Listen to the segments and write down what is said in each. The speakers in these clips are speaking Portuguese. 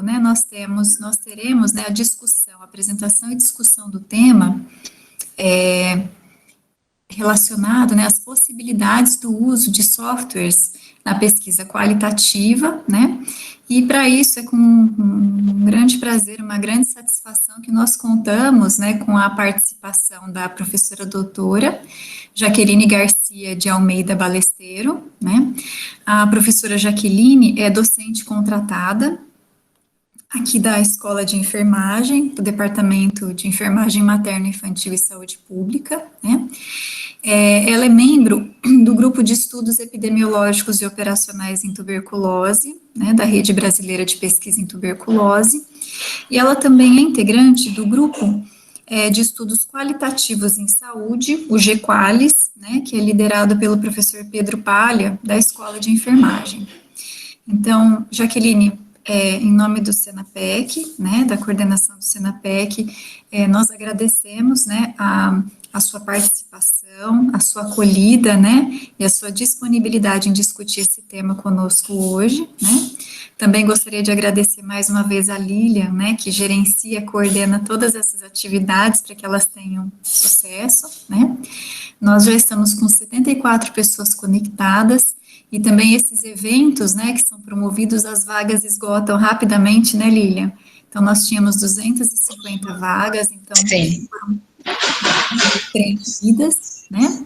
Né, nós teremos, né, a discussão, a apresentação e discussão do tema relacionado, né, às possibilidades do uso de softwares na pesquisa qualitativa, né, e para isso é com um grande prazer, uma grande satisfação que nós contamos, né, com a participação da professora doutora Jaqueline Garcia de Almeida Balesteiro, né. A professora Jaqueline é docente contratada aqui da Escola de Enfermagem, do Departamento de Enfermagem Materno, Infantil e Saúde Pública, né. Ela é membro do Grupo de Estudos Epidemiológicos e Operacionais em Tuberculose, né, da Rede Brasileira de Pesquisa em Tuberculose, e ela também é integrante do Grupo de Estudos Qualitativos em Saúde, o GQualis, né, que é liderado pelo professor Pedro Palha, da Escola de Enfermagem. Então, Jaqueline, em nome do Senapec, né, da coordenação do Senapec, nós agradecemos, né, a sua participação, a sua acolhida, né, e a sua disponibilidade em discutir esse tema conosco hoje, né. Também gostaria de agradecer mais uma vez a Lilian, né, que gerencia, coordena todas essas atividades para que elas tenham sucesso, né. Nós já estamos com 74 pessoas conectadas, e também esses eventos, né, que são promovidos, as vagas esgotam rapidamente, né, Lilian? Então, nós tínhamos 250 vagas, então, Sim, foram preenchidas, né?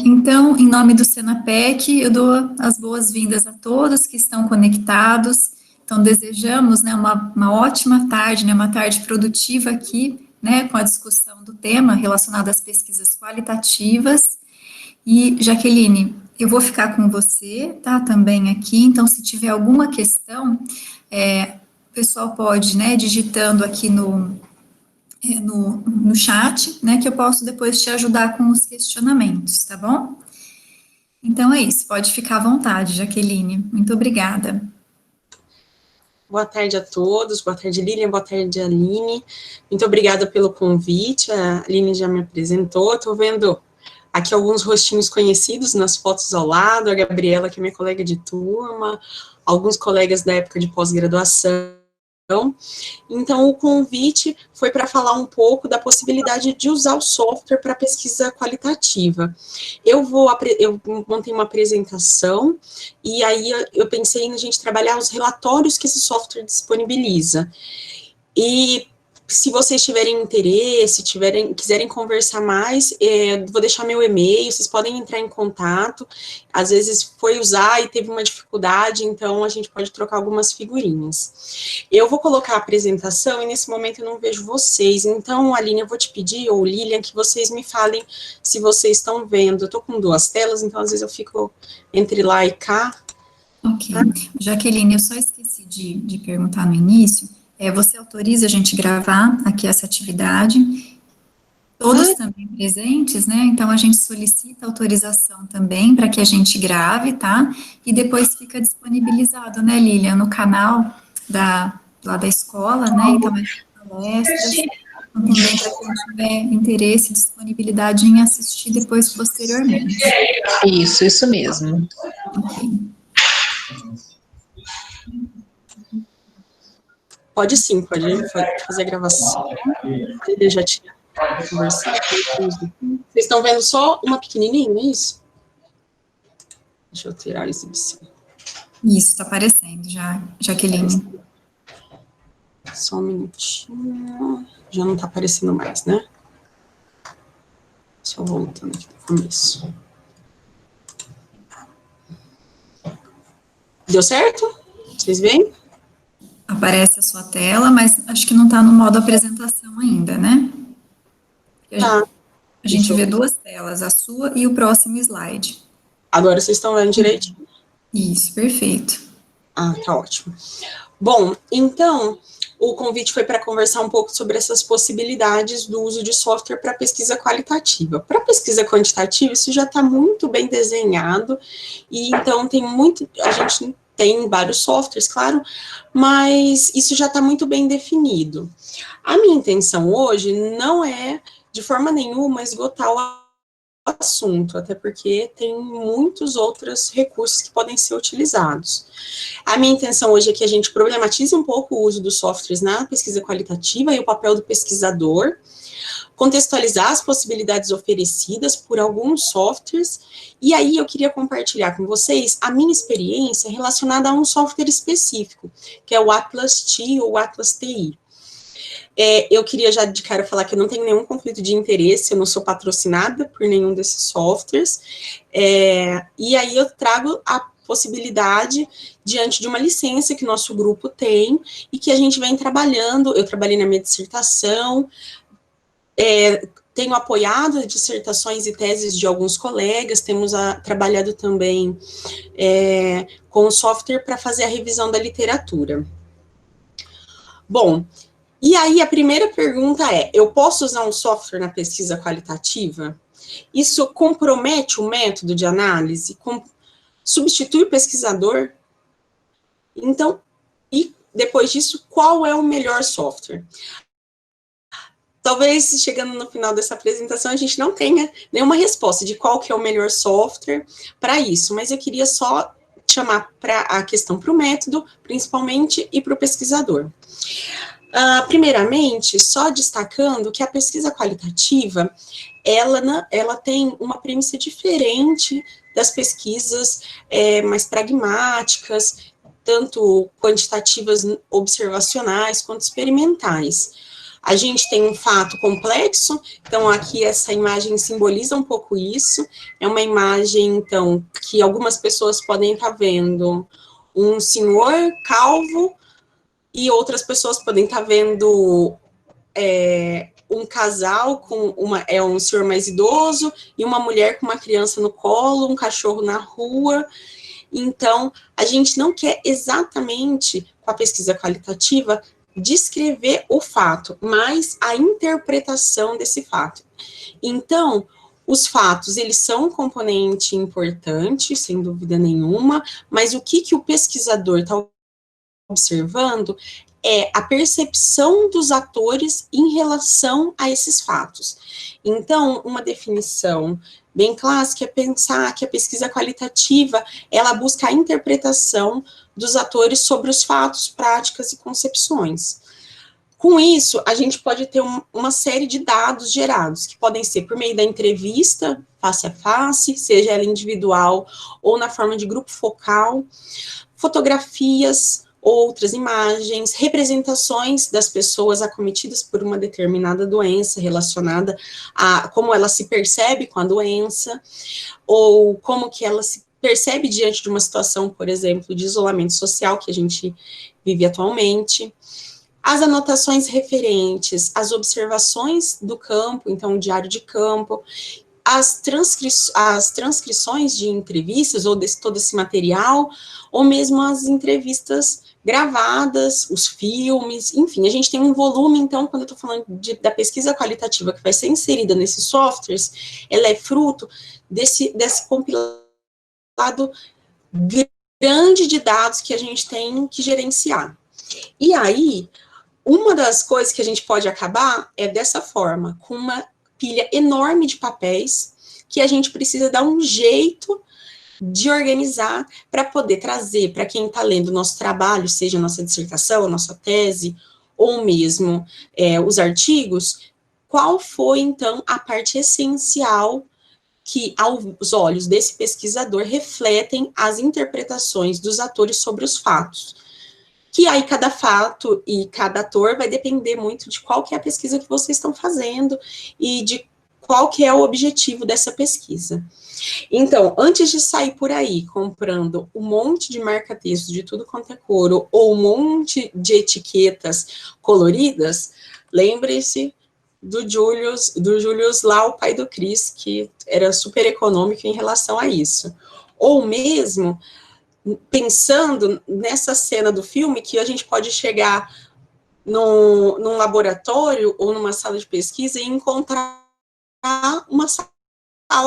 Então, em nome do Senapec, eu dou as boas-vindas a todos que estão conectados. Então, desejamos, né, uma ótima tarde, né, uma tarde produtiva aqui, né, com a discussão do tema relacionado às pesquisas qualitativas. E, Jaqueline, eu vou ficar com você, tá, também aqui, então, se tiver alguma questão, o pessoal pode, né, digitando aqui no chat, né, que eu posso depois te ajudar com os questionamentos, tá bom? Então, é isso, pode ficar à vontade, Jaqueline, muito obrigada. Boa tarde a todos, boa tarde, Lilian, boa tarde, Aline. Muito obrigada pelo convite, a Aline já me apresentou, estou vendo aqui alguns rostinhos conhecidos nas fotos ao lado, a Gabriela, que é minha colega de turma, alguns colegas da época de pós-graduação. Então, o convite foi para falar um pouco da possibilidade de usar o software para pesquisa qualitativa. Eu montei uma apresentação, e aí eu pensei em a gente trabalhar os relatórios que esse software disponibiliza. E se vocês tiverem interesse, quiserem conversar mais, vou deixar meu e-mail, vocês podem entrar em contato. Às vezes foi usar e teve uma dificuldade, então a gente pode trocar algumas figurinhas. Eu vou colocar a apresentação e nesse momento eu não vejo vocês. Então, Aline, eu vou te pedir, ou Lilian, que vocês me falem se vocês estão vendo. Eu estou com duas telas, então às vezes eu fico entre lá e cá. Ok. Jaqueline, eu só esqueci de perguntar no início, você autoriza a gente gravar aqui essa atividade? Todos também presentes, né? Então, a gente solicita autorização também para que a gente grave, tá? E depois fica disponibilizado, né, Lilian, no canal lá da escola, né? Então, palestras, então, também para quem tiver interesse e disponibilidade em assistir depois, posteriormente. isso mesmo. Ok. Pode sim, pode fazer a gravação. Ele já tinha conversado. Vocês estão vendo só uma pequenininha, é isso? Deixa eu tirar a exibição. Isso, está aparecendo já, Jaqueline. Só um minutinho. Já não está aparecendo mais, né? Só voltando aqui do começo. Deu certo? Vocês veem? Aparece a sua tela, mas acho que não está no modo apresentação ainda, né? Tá. A gente vê duas telas, a sua e o próximo slide. Agora vocês estão vendo direitinho? Isso, perfeito. Ah, tá ótimo. Bom, então, o convite foi para conversar um pouco sobre essas possibilidades do uso de software para pesquisa qualitativa. Para pesquisa quantitativa, isso já está muito bem desenhado, e então a gente tem vários softwares, claro, mas isso já está muito bem definido. A minha intenção hoje não é, de forma nenhuma, esgotar o assunto, até porque tem muitos outros recursos que podem ser utilizados. A minha intenção hoje é que a gente problematize um pouco o uso dos softwares na pesquisa qualitativa e o papel do pesquisador, contextualizar as possibilidades oferecidas por alguns softwares, e aí eu queria compartilhar com vocês a minha experiência relacionada a um software específico, que é o Atlas T ou Atlas TI. Eu queria já de cara falar que eu não tenho nenhum conflito de interesse, eu não sou patrocinada por nenhum desses softwares, e aí eu trago a possibilidade diante de uma licença que nosso grupo tem, e que a gente vem trabalhando, eu trabalhei na minha dissertação, tenho apoiado dissertações e teses de alguns colegas, temos trabalhado também com o software para fazer a revisão da literatura. Bom, e aí a primeira pergunta é, eu posso usar um software na pesquisa qualitativa? Isso compromete o método de análise? Substitui o pesquisador? Então, e depois disso, qual é o melhor software? Talvez, chegando no final dessa apresentação, a gente não tenha nenhuma resposta de qual que é o melhor software para isso, mas eu queria só chamar a questão para o método, principalmente, e para o pesquisador. Primeiramente, só destacando que a pesquisa qualitativa, ela tem uma premissa diferente das pesquisas mais pragmáticas, tanto quantitativas observacionais quanto experimentais. A gente tem um fato complexo, então aqui essa imagem simboliza um pouco isso, é uma imagem, então, que algumas pessoas podem estar vendo um senhor calvo, e outras pessoas podem estar vendo um casal com um senhor mais idoso, e uma mulher com uma criança no colo, um cachorro na rua. Então, a gente não quer exatamente, com a pesquisa qualitativa, descrever o fato, mas a interpretação desse fato. Então, os fatos, eles são um componente importante, sem dúvida nenhuma, mas o que o pesquisador está observando é a percepção dos atores em relação a esses fatos. Então, uma definição bem clássica é pensar que a pesquisa qualitativa, ela busca a interpretação dos atores sobre os fatos, práticas e concepções. Com isso, a gente pode ter uma série de dados gerados, que podem ser por meio da entrevista, face a face, seja ela individual ou na forma de grupo focal, fotografias, outras imagens, representações das pessoas acometidas por uma determinada doença relacionada a como ela se percebe com a doença, ou como que ela se percebe diante de uma situação, por exemplo, de isolamento social que a gente vive atualmente. As anotações referentes, as observações do campo, então o diário de campo, as transcrições de entrevistas, ou todo esse material, ou mesmo as entrevistas gravadas, os filmes, enfim, a gente tem um volume, então, quando eu estou falando da pesquisa qualitativa que vai ser inserida nesses softwares, ela é fruto desse compilado grande de dados que a gente tem que gerenciar. E aí, uma das coisas que a gente pode acabar é dessa forma, com uma pilha enorme de papéis que a gente precisa dar um jeito de organizar para poder trazer para quem está lendo o nosso trabalho, seja a nossa dissertação, a nossa tese, ou mesmo os artigos, qual foi, então, a parte essencial que, aos olhos desse pesquisador, refletem as interpretações dos atores sobre os fatos. Que aí cada fato e cada ator vai depender muito de qual que é a pesquisa que vocês estão fazendo e de qual que é o objetivo dessa pesquisa. Então, antes de sair por aí comprando um monte de marca-texto de tudo quanto é cor, ou um monte de etiquetas coloridas, lembre-se do Julius lá, o pai do Chris, que era super econômico em relação a isso. Ou mesmo pensando nessa cena do filme, que a gente pode chegar num laboratório ou numa sala de pesquisa e encontrar uma sala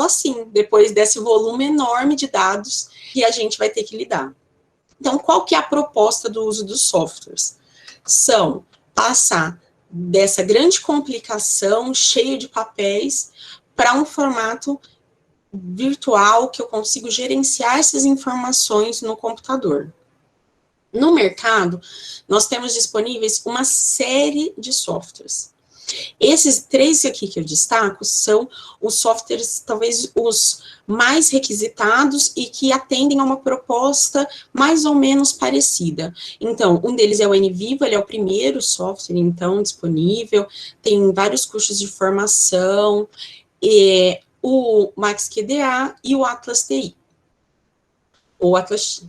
assim, depois desse volume enorme de dados que a gente vai ter que lidar. Então, qual que é a proposta do uso dos softwares? São passar dessa grande complicação, cheio de papéis, para um formato virtual que eu consigo gerenciar essas informações no computador. No mercado, nós temos disponíveis uma série de softwares. Esses 3 aqui que eu destaco são os softwares, talvez, os mais requisitados e que atendem a uma proposta mais ou menos parecida. Então, um deles é o NVivo, ele é o primeiro software, então, disponível, tem vários cursos de formação, o MaxQDA e o Atlas TI, ou Atlas TI.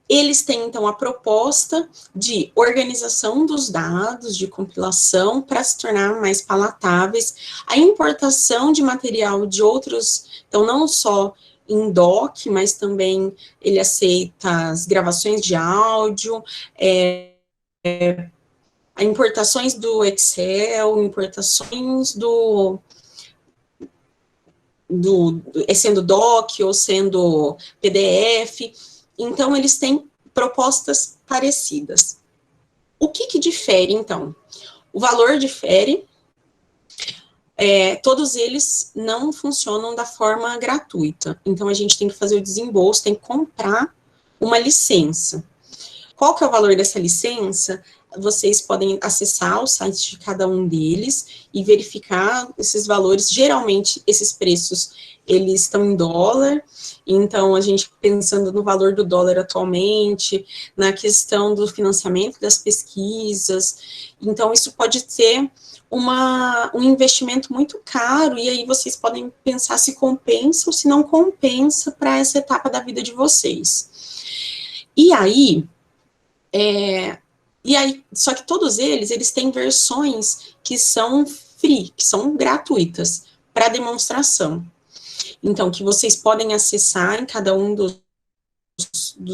Eles têm, então, a proposta de organização dos dados, de compilação, para se tornar mais palatáveis, a importação de material de outros, então, não só em doc, mas também ele aceita as gravações de áudio, importações do Excel, importações sendo doc ou sendo PDF. Então, eles têm propostas parecidas. O que difere, então? O valor difere, todos eles não funcionam da forma gratuita. Então, a gente tem que fazer o desembolso, tem que comprar uma licença. Qual que é o valor dessa licença? Vocês podem acessar o site de cada um deles e verificar esses valores. Geralmente, esses preços, eles estão em dólar, então, a gente pensando no valor do dólar atualmente, na questão do financiamento das pesquisas, então, isso pode ser um investimento muito caro, e aí vocês podem pensar se compensa ou se não compensa para essa etapa da vida de vocês. E aí, só que todos eles têm versões que são free, que são gratuitas, para demonstração. Então, que vocês podem acessar em cada um dos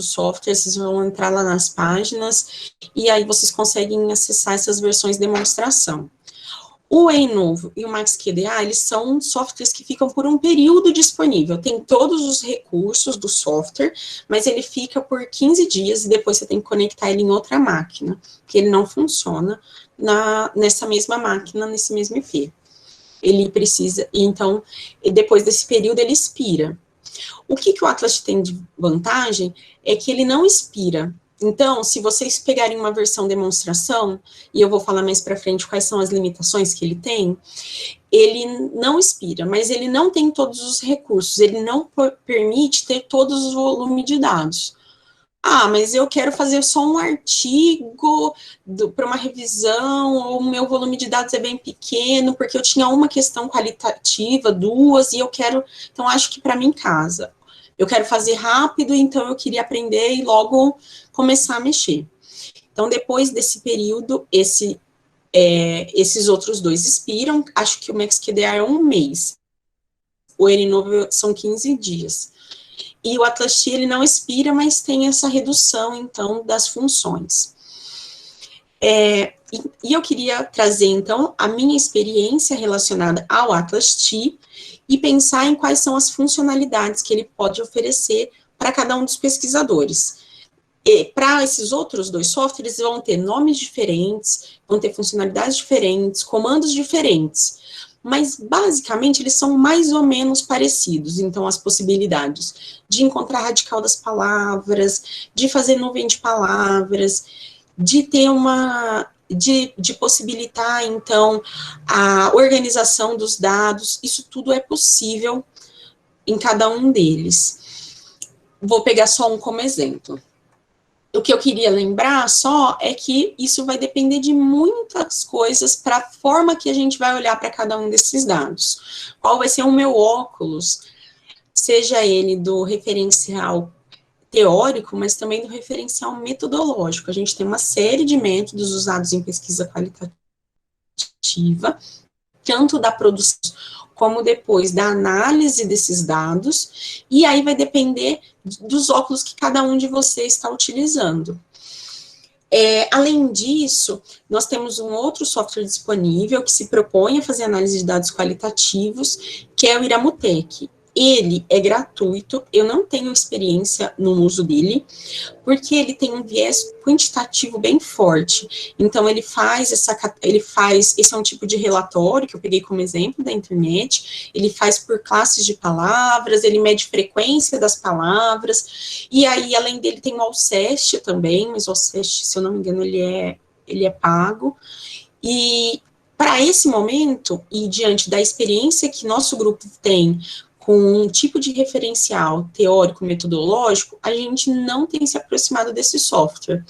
softwares, vocês vão entrar lá nas páginas, e aí vocês conseguem acessar essas versões de demonstração. O ENovo e o MaxQDA, eles são softwares que ficam por um período disponível, tem todos os recursos do software, mas ele fica por 15 dias, e depois você tem que conectar ele em outra máquina, porque ele não funciona nessa mesma máquina, nesse mesmo IP. Ele precisa, então, depois desse período, ele expira. O que o Atlas tem de vantagem é que ele não expira. Então, se vocês pegarem uma versão demonstração, e eu vou falar mais para frente quais são as limitações que ele não expira, mas ele não tem todos os recursos, ele não permite ter todos os volumes de dados. Ah, mas eu quero fazer só um artigo para uma revisão, ou o meu volume de dados é bem pequeno, porque eu tinha uma questão qualitativa, 2, e eu quero, então acho que para mim casa. Eu quero fazer rápido, então eu queria aprender e logo começar a mexer. Então, depois desse período, esses outros 2 expiram, acho que o MaxQDA é 1 mês, o ENovo são 15 dias. E o Atlas TI, ele não expira, mas tem essa redução, então, das funções. E eu queria trazer, então, a minha experiência relacionada ao Atlas TI e pensar em quais são as funcionalidades que ele pode oferecer para cada um dos pesquisadores. Para esses outros 2 softwares, vão ter nomes diferentes, vão ter funcionalidades diferentes, comandos diferentes, mas, basicamente, eles são mais ou menos parecidos. Então, as possibilidades de encontrar radical das palavras, de fazer nuvem de palavras, de ter de possibilitar, então, a organização dos dados, isso tudo é possível em cada um deles. Vou pegar só um como exemplo. O que eu queria lembrar só é que isso vai depender de muitas coisas para a forma que a gente vai olhar para cada um desses dados. Qual vai ser o meu óculos, seja ele do referencial teórico, mas também do referencial metodológico. A gente tem uma série de métodos usados em pesquisa qualitativa, tanto da produção como depois da análise desses dados, e aí vai depender dos óculos que cada um de vocês está utilizando. Além disso, nós temos um outro software disponível que se propõe a fazer análise de dados qualitativos, que é o Iramutec. ele é gratuito, eu não tenho experiência no uso dele, porque ele tem um viés quantitativo bem forte. Então, esse é um tipo de relatório que eu peguei como exemplo da internet, ele faz por classes de palavras, ele mede frequência das palavras, e aí, além dele, tem o Alcest também, mas o Alcest, se eu não me engano, ele é pago, e para esse momento, e diante da experiência que nosso grupo tem com um tipo de referencial teórico metodológico, a gente não tem se aproximado desse software.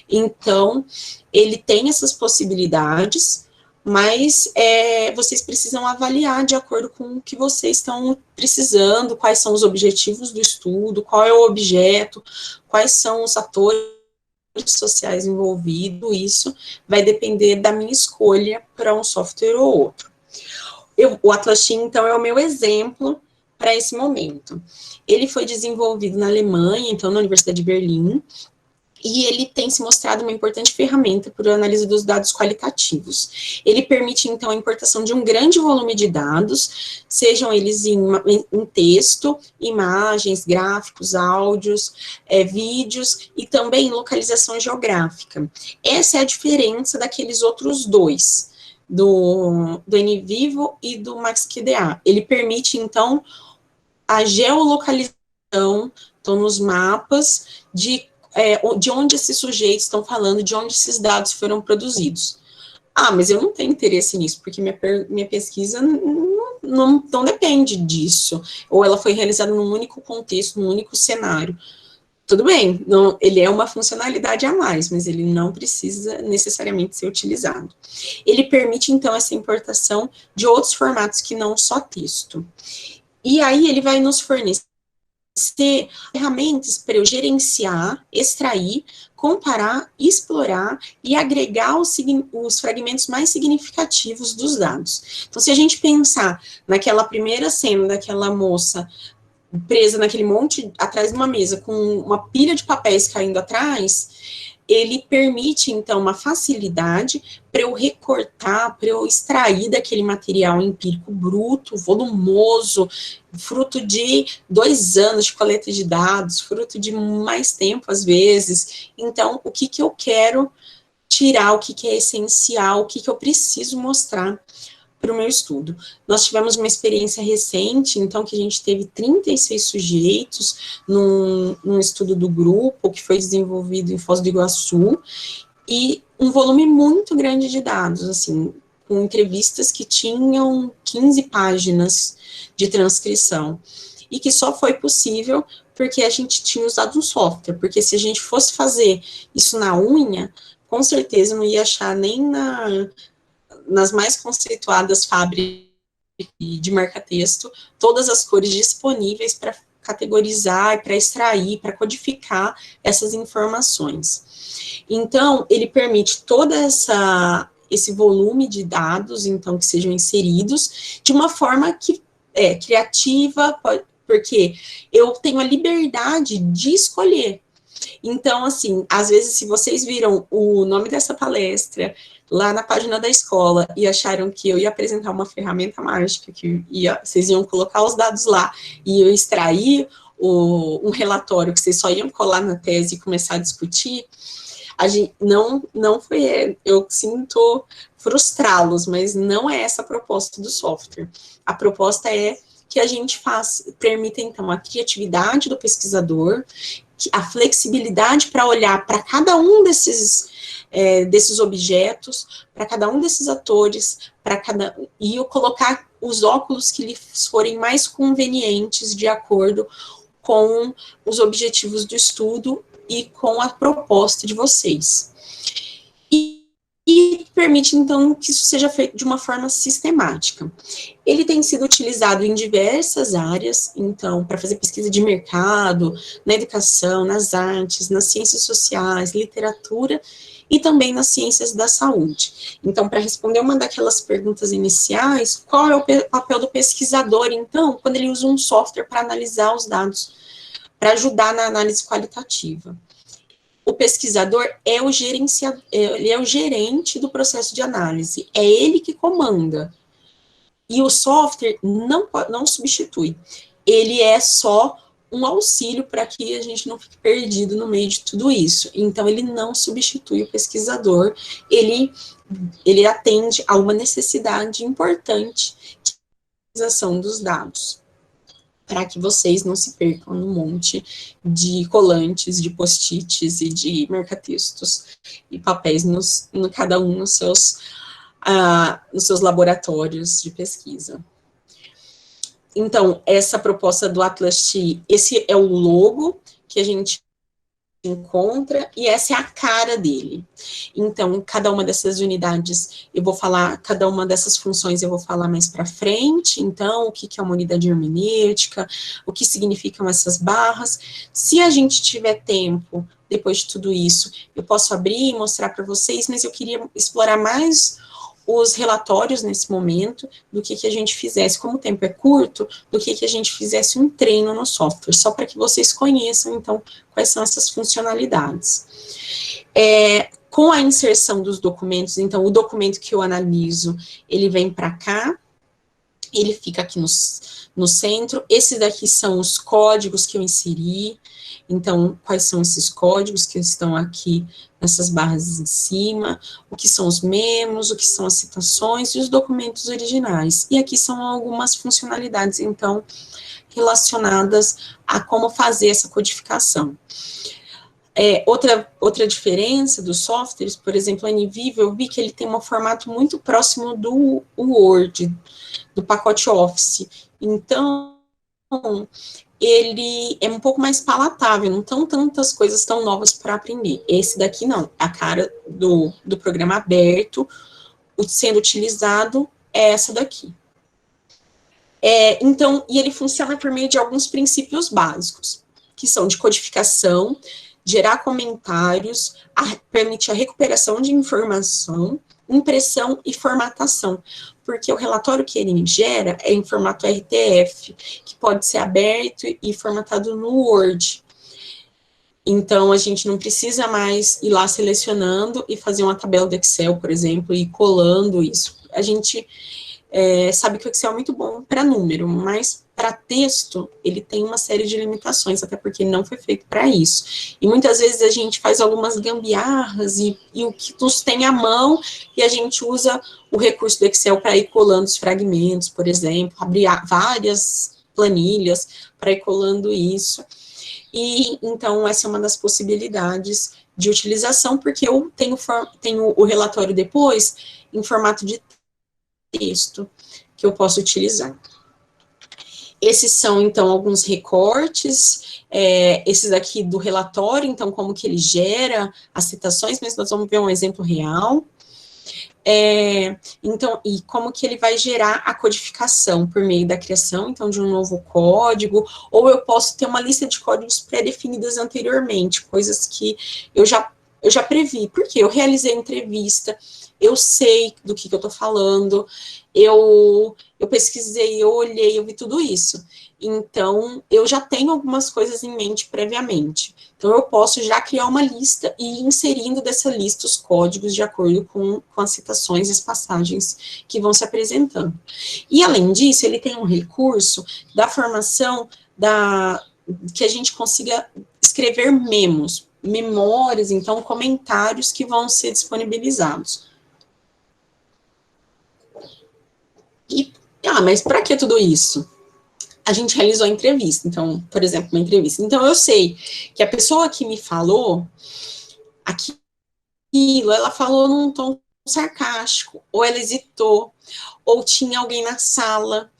Então, ele tem essas possibilidades, mas vocês precisam avaliar de acordo com o que vocês estão precisando, quais são os objetivos do estudo, qual é o objeto, quais são os atores sociais envolvidos, isso vai depender da minha escolha para um software ou outro. O Atlassian, então, é o meu exemplo para esse momento. Ele foi desenvolvido na Alemanha, então, na Universidade de Berlim, e ele tem se mostrado uma importante ferramenta para a análise dos dados qualitativos. Ele permite, então, a importação de um grande volume de dados, sejam eles em texto, imagens, gráficos, áudios, vídeos, e também localização geográfica. Essa é a diferença daqueles outros dois, do NVivo e do MaxQDA. Ele permite, então, a geolocalização, então, nos mapas, de onde esses sujeitos estão falando, de onde esses dados foram produzidos. Ah, mas eu não tenho interesse nisso, porque minha pesquisa não depende disso, ou ela foi realizada num único contexto, num único cenário. Tudo bem, ele é uma funcionalidade a mais, mas ele não precisa necessariamente ser utilizado. Ele permite, então, essa importação de outros formatos que não só texto. E aí ele vai nos fornecer ferramentas para eu gerenciar, extrair, comparar, explorar e agregar os fragmentos mais significativos dos dados. Então, se a gente pensar naquela primeira cena daquela moça presa naquele monte, atrás de uma mesa, com uma pilha de papéis caindo atrás, ele permite, então, uma facilidade para eu recortar, para eu extrair daquele material empírico bruto, volumoso, fruto de 2 anos de coleta de dados, fruto de mais tempo, às vezes. Então, o que eu quero tirar, o que é essencial, o que eu preciso mostrar para o meu estudo. Nós tivemos uma experiência recente, então, que a gente teve 36 sujeitos num estudo do grupo, que foi desenvolvido em Foz do Iguaçu, e um volume muito grande de dados, assim, com entrevistas que tinham 15 páginas de transcrição, e que só foi possível porque a gente tinha usado um software, porque se a gente fosse fazer isso na unha, com certeza não ia achar nem nas mais conceituadas fábricas de marca-texto, todas as cores disponíveis para categorizar, para extrair, para codificar essas informações. Então, ele permite todo esse volume de dados, então, que sejam inseridos, de uma forma que é criativa, porque eu tenho a liberdade de escolher. Então, assim, às vezes, se vocês viram o nome dessa palestra lá na página da escola e acharam que eu ia apresentar uma ferramenta mágica, que vocês iam colocar os dados lá e eu extrair um relatório que vocês só iam colar na tese e começar a discutir, não foi, eu sinto frustrá-los, mas não é essa a proposta do software. A proposta é que a gente permita, então, a criatividade do pesquisador, a flexibilidade para olhar para cada um desses objetos, para cada um desses atores, e eu colocar os óculos que lhes forem mais convenientes de acordo com os objetivos do estudo e com a proposta de vocês. E permite, então, que isso seja feito de uma forma sistemática. Ele tem sido utilizado em diversas áreas, então, para fazer pesquisa de mercado, na educação, nas artes, nas ciências sociais, literatura e também nas ciências da saúde. Então, para responder uma daquelas perguntas iniciais, qual é o papel do pesquisador, então, quando ele usa um software para analisar os dados, para ajudar na análise qualitativa? O pesquisador é ele é o gerente do processo de análise, é ele que comanda. E o software não substitui. ele é só um auxílio para que a gente não fique perdido no meio de tudo isso. Então, ele não substitui o pesquisador, ele atende a uma necessidade importante, que é a utilização dos dados, para que vocês não se percam num monte de colantes, de post-its e de marca-textos e papéis, cada um nos seus laboratórios de pesquisa. Então, essa proposta do Atlas T, esse é o logo que a gente encontra, e essa é a cara dele. Então, cada uma dessas unidades, eu vou falar, cada uma dessas funções eu vou falar mais para frente. Então, o que é uma unidade hermenêutica, o que significam essas barras. Se a gente tiver tempo, depois de tudo isso, eu posso abrir e mostrar para vocês, mas eu queria explorar mais os relatórios nesse momento, do que a gente fizesse, como o tempo é curto, do que a gente fizesse um treino no software, só para que vocês conheçam, então, quais são essas funcionalidades. Com a inserção dos documentos, então, o documento que eu analiso, ele vem para cá, ele fica aqui no centro, esses daqui são os códigos que eu inseri, então, quais são esses códigos que estão aqui nessas barras em cima, o que são os memos, o que são as citações e os documentos originais. E aqui são algumas funcionalidades, então, relacionadas a como fazer essa codificação. Outra diferença dos softwares, por exemplo, a NVivo, eu vi que ele tem um formato muito próximo do Word, do pacote Office. Então, ele é um pouco mais palatável, não estão tantas coisas tão novas para aprender. Esse daqui não, a cara do programa aberto, sendo utilizado é essa daqui. Então, e ele funciona por meio de alguns princípios básicos, que são de codificação, gerar comentários, permitir a recuperação de informação, impressão e formatação, porque o relatório que ele gera é em formato RTF, que pode ser aberto e formatado no Word. Então, a gente não precisa mais ir lá selecionando e fazer uma tabela do Excel, por exemplo, e colando isso. A gente sabe que o Excel é muito bom para número, mas para texto, ele tem uma série de limitações, até porque não foi feito para isso. E muitas vezes a gente faz algumas gambiarras e o que nos tem à mão, e a gente usa o recurso do Excel para ir colando os fragmentos, por exemplo, abrir várias planilhas para ir colando isso. E, então, essa é uma das possibilidades de utilização, porque eu tenho o relatório depois em formato de texto que eu posso utilizar. Esses são, então, alguns recortes, esses aqui do relatório, então, como que ele gera as citações, mas nós vamos ver um exemplo real. Então, e como que ele vai gerar a codificação por meio da criação, então, de um novo código, ou eu posso ter uma lista de códigos pré-definidas anteriormente, coisas que eu já previ, porque eu realizei entrevista, eu sei do que eu estou falando, eu pesquisei, eu olhei, eu vi tudo isso. Então, eu já tenho algumas coisas em mente previamente. Então, eu posso já criar uma lista e ir inserindo dessa lista os códigos de acordo com as citações e as passagens que vão se apresentando. E, além disso, ele tem um recurso da formação que a gente consiga escrever memórias, então, comentários que vão ser disponibilizados. Mas para que tudo isso? A gente realizou a entrevista, então, por exemplo, uma entrevista. Então, eu sei que a pessoa que me falou aquilo, ela falou num tom sarcástico, ou ela hesitou, ou tinha alguém na sala,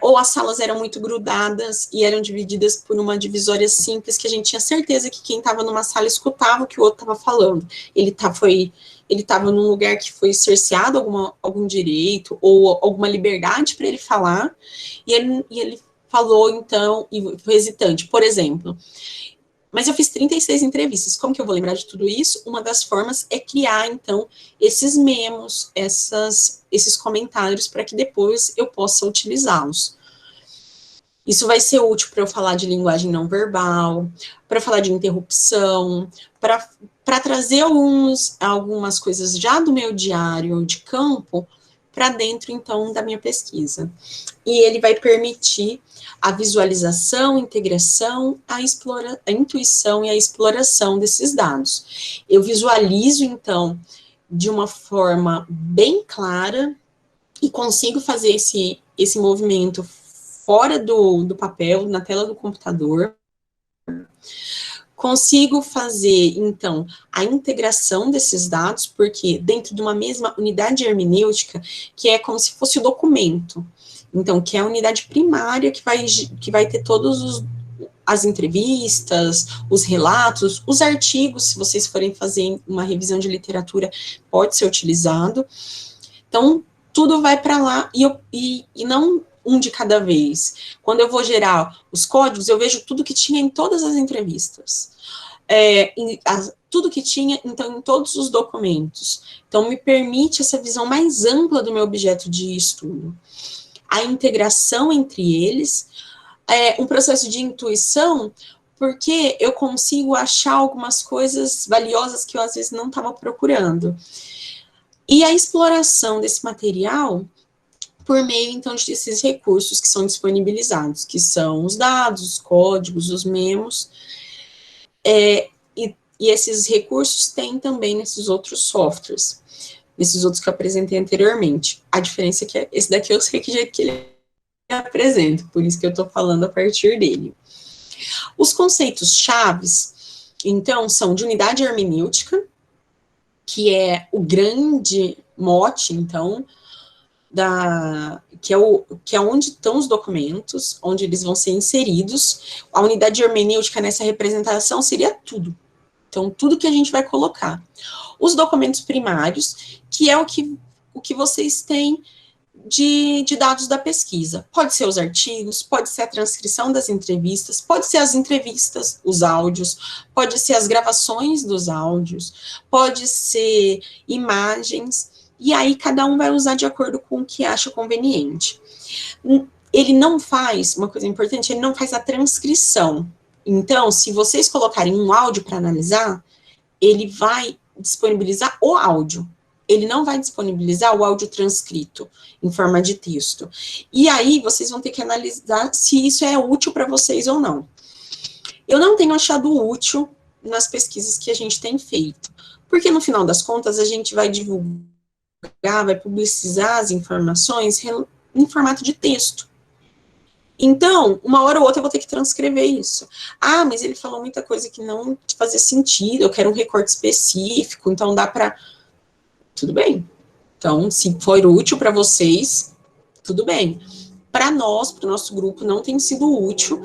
ou as salas eram muito grudadas e eram divididas por uma divisória simples, que a gente tinha certeza que quem estava numa sala escutava o que o outro estava falando. Ele estava num lugar que foi cerceado algum direito ou alguma liberdade para ele falar, e ele falou, então, e foi hesitante. Por exemplo, mas eu fiz 36 entrevistas, como que eu vou lembrar de tudo isso? Uma das formas é criar, então, esses memos, esses comentários, para que depois eu possa utilizá-los. Isso vai ser útil para eu falar de linguagem não verbal, para falar de interrupção, para trazer algumas coisas já do meu diário de campo, para dentro, então, da minha pesquisa. E ele vai permitir a visualização, integração, a intuição e a exploração desses dados. Eu visualizo, então, de uma forma bem clara e consigo fazer esse movimento fora do papel, na tela do computador. Consigo fazer, então, a integração desses dados, porque dentro de uma mesma unidade hermenêutica, que é como se fosse o documento, então, que é a unidade primária que vai ter todos as entrevistas, os relatos, os artigos, se vocês forem fazer uma revisão de literatura, pode ser utilizado. Então, tudo vai para lá, e não um de cada vez. Quando eu vou gerar os códigos, eu vejo tudo que tinha em todas as entrevistas. Tudo que tinha, então, em todos os documentos. Então, me permite essa visão mais ampla do meu objeto de estudo. A integração entre eles, um processo de intuição, porque eu consigo achar algumas coisas valiosas que eu, às vezes, não estava procurando. E a exploração desse material por meio, então, desses recursos que são disponibilizados, que são os dados, os códigos, os memos, e esses recursos tem também nesses outros softwares, nesses outros que eu apresentei anteriormente. A diferença é que esse daqui eu sei que jeito que ele apresenta, por isso que eu estou falando a partir dele. Os conceitos chaves, então, são de unidade hermenêutica, que é o grande mote, então, que é onde estão os documentos, onde eles vão ser inseridos. A unidade hermenêutica nessa representação seria tudo. Então, tudo que a gente vai colocar. Os documentos primários, que é o que vocês têm de dados da pesquisa. Pode ser os artigos, pode ser a transcrição das entrevistas, pode ser as entrevistas, os áudios, pode ser as gravações dos áudios, pode ser imagens, e aí cada um vai usar de acordo com o que acha conveniente. Ele não faz, uma coisa importante, ele não faz a transcrição. Então, se vocês colocarem um áudio para analisar, ele vai disponibilizar o áudio. Ele não vai disponibilizar o áudio transcrito em forma de texto. E aí, vocês vão ter que analisar se isso é útil para vocês ou não. Eu não tenho achado útil nas pesquisas que a gente tem feito, porque no final das contas, a gente vai divulgar, vai publicizar as informações em formato de texto. Então, uma hora ou outra eu vou ter que transcrever isso. Ah, mas ele falou muita coisa que não fazia sentido, eu quero um recorte específico, então dá para... Tudo bem. Então, se for útil para vocês, tudo bem. Para nós, para o nosso grupo, não tem sido útil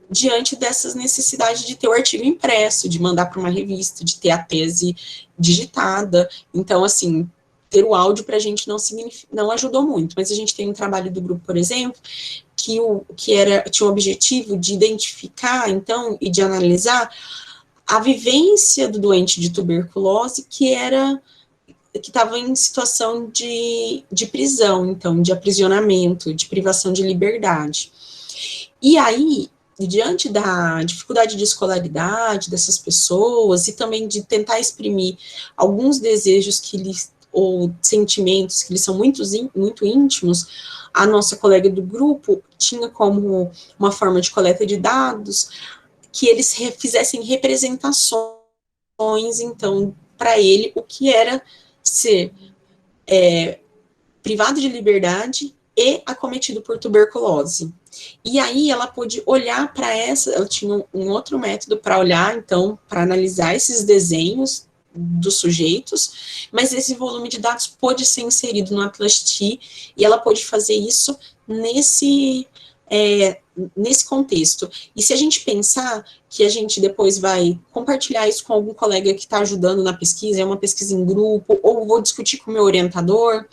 diante dessas necessidades de ter o artigo impresso, de mandar para uma revista, de ter a tese digitada. Então, assim, ter o áudio para a gente não ajudou muito. Mas a gente tem um trabalho do grupo, por exemplo, que tinha o objetivo de identificar, então, e de analisar a vivência do doente de tuberculose que estava em situação de prisão, então, de aprisionamento, de privação de liberdade. E aí, diante da dificuldade de escolaridade dessas pessoas, e também de tentar exprimir alguns desejos ou sentimentos que lhes são muito íntimos, a nossa colega do grupo tinha como uma forma de coleta de dados que eles fizessem representações, então, para ele, o que era ser privado de liberdade e acometido por tuberculose. E aí ela pôde olhar para ela tinha um outro método para olhar, então, para analisar esses desenhos dos sujeitos, mas esse volume de dados pôde ser inserido no Atlas-T, e ela pôde fazer isso nesse contexto. E se a gente pensar que a gente depois vai compartilhar isso com algum colega que está ajudando na pesquisa, é uma pesquisa em grupo, ou vou discutir com o meu orientador,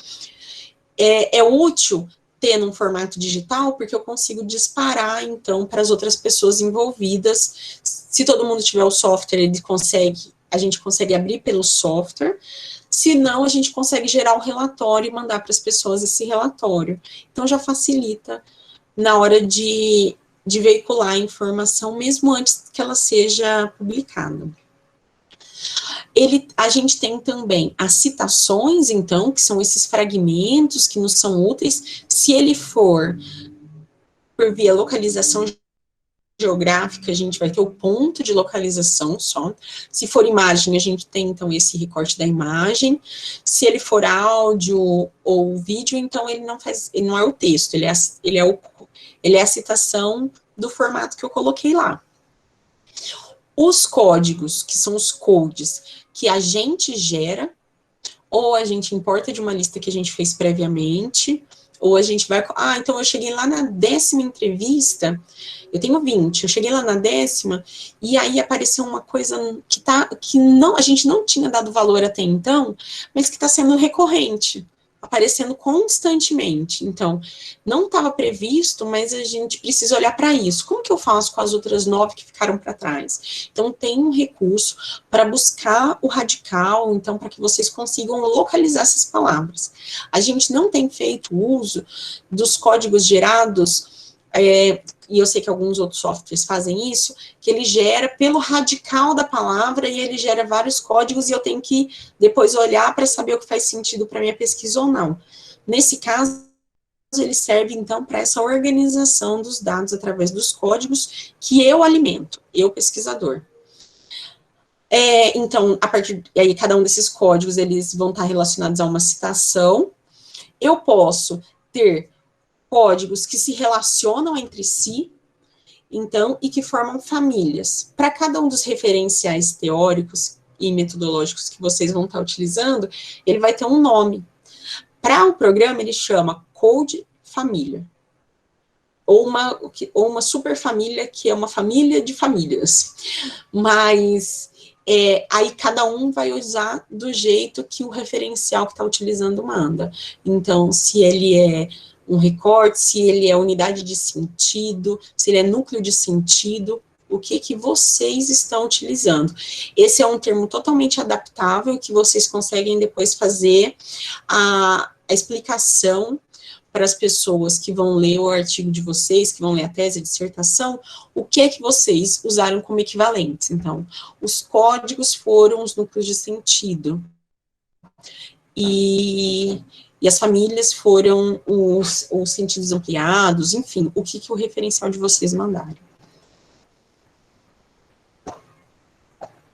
é útil ter num formato digital, porque eu consigo disparar, então, para as outras pessoas envolvidas. Se todo mundo tiver o software, a gente consegue abrir pelo software, se não, a gente consegue gerar o relatório e mandar para as pessoas esse relatório. Então, já facilita na hora de veicular a informação, mesmo antes que ela seja publicada. A gente tem também as citações, então, que são esses fragmentos que nos são úteis, se ele for por via localização geográfica, a gente vai ter o ponto de localização só. Se for imagem, a gente tem, então, esse recorte da imagem. Se ele for áudio ou vídeo, então, ele não é o texto, ele é a citação do formato que eu coloquei lá. Os códigos, que são os codes, que a gente gera, ou a gente importa de uma lista que a gente fez previamente, ou a gente vai... então eu cheguei lá na 10ª entrevista, eu tenho 20, eu cheguei lá na 10ª, e aí apareceu uma coisa que a gente não tinha dado valor até então, mas que está sendo recorrente, aparecendo constantemente. Então, não estava previsto, mas a gente precisa olhar para isso. Como que eu faço com as outras 9 que ficaram para trás? Então, tem um recurso para buscar o radical, então, para que vocês consigam localizar essas palavras. A gente não tem feito uso dos códigos gerados, e eu sei que alguns outros softwares fazem isso, que ele gera pelo radical da palavra, e ele gera vários códigos, e eu tenho que depois olhar para saber o que faz sentido para minha pesquisa ou não. Nesse caso, ele serve, então, para essa organização dos dados através dos códigos que eu alimento, eu pesquisador. Então, aí cada um desses códigos, eles vão estar relacionados a uma citação. Eu posso ter códigos que se relacionam entre si, então, e que formam famílias. Para cada um dos referenciais teóricos e metodológicos que vocês vão estar utilizando, ele vai ter um nome. Para o programa, ele chama Code Família. Ou uma superfamília, que é uma família de famílias. Mas aí cada um vai usar do jeito que o referencial que está utilizando manda. Então, se ele é um recorte, se ele é unidade de sentido, se ele é núcleo de sentido, o que vocês estão utilizando. Esse é um termo totalmente adaptável, que vocês conseguem depois fazer a explicação para as pessoas que vão ler o artigo de vocês, que vão ler a tese, a dissertação, o que vocês usaram como equivalentes. Então, os códigos foram os núcleos de sentido. E as famílias foram os sentidos ampliados, enfim, o que o referencial de vocês mandaram.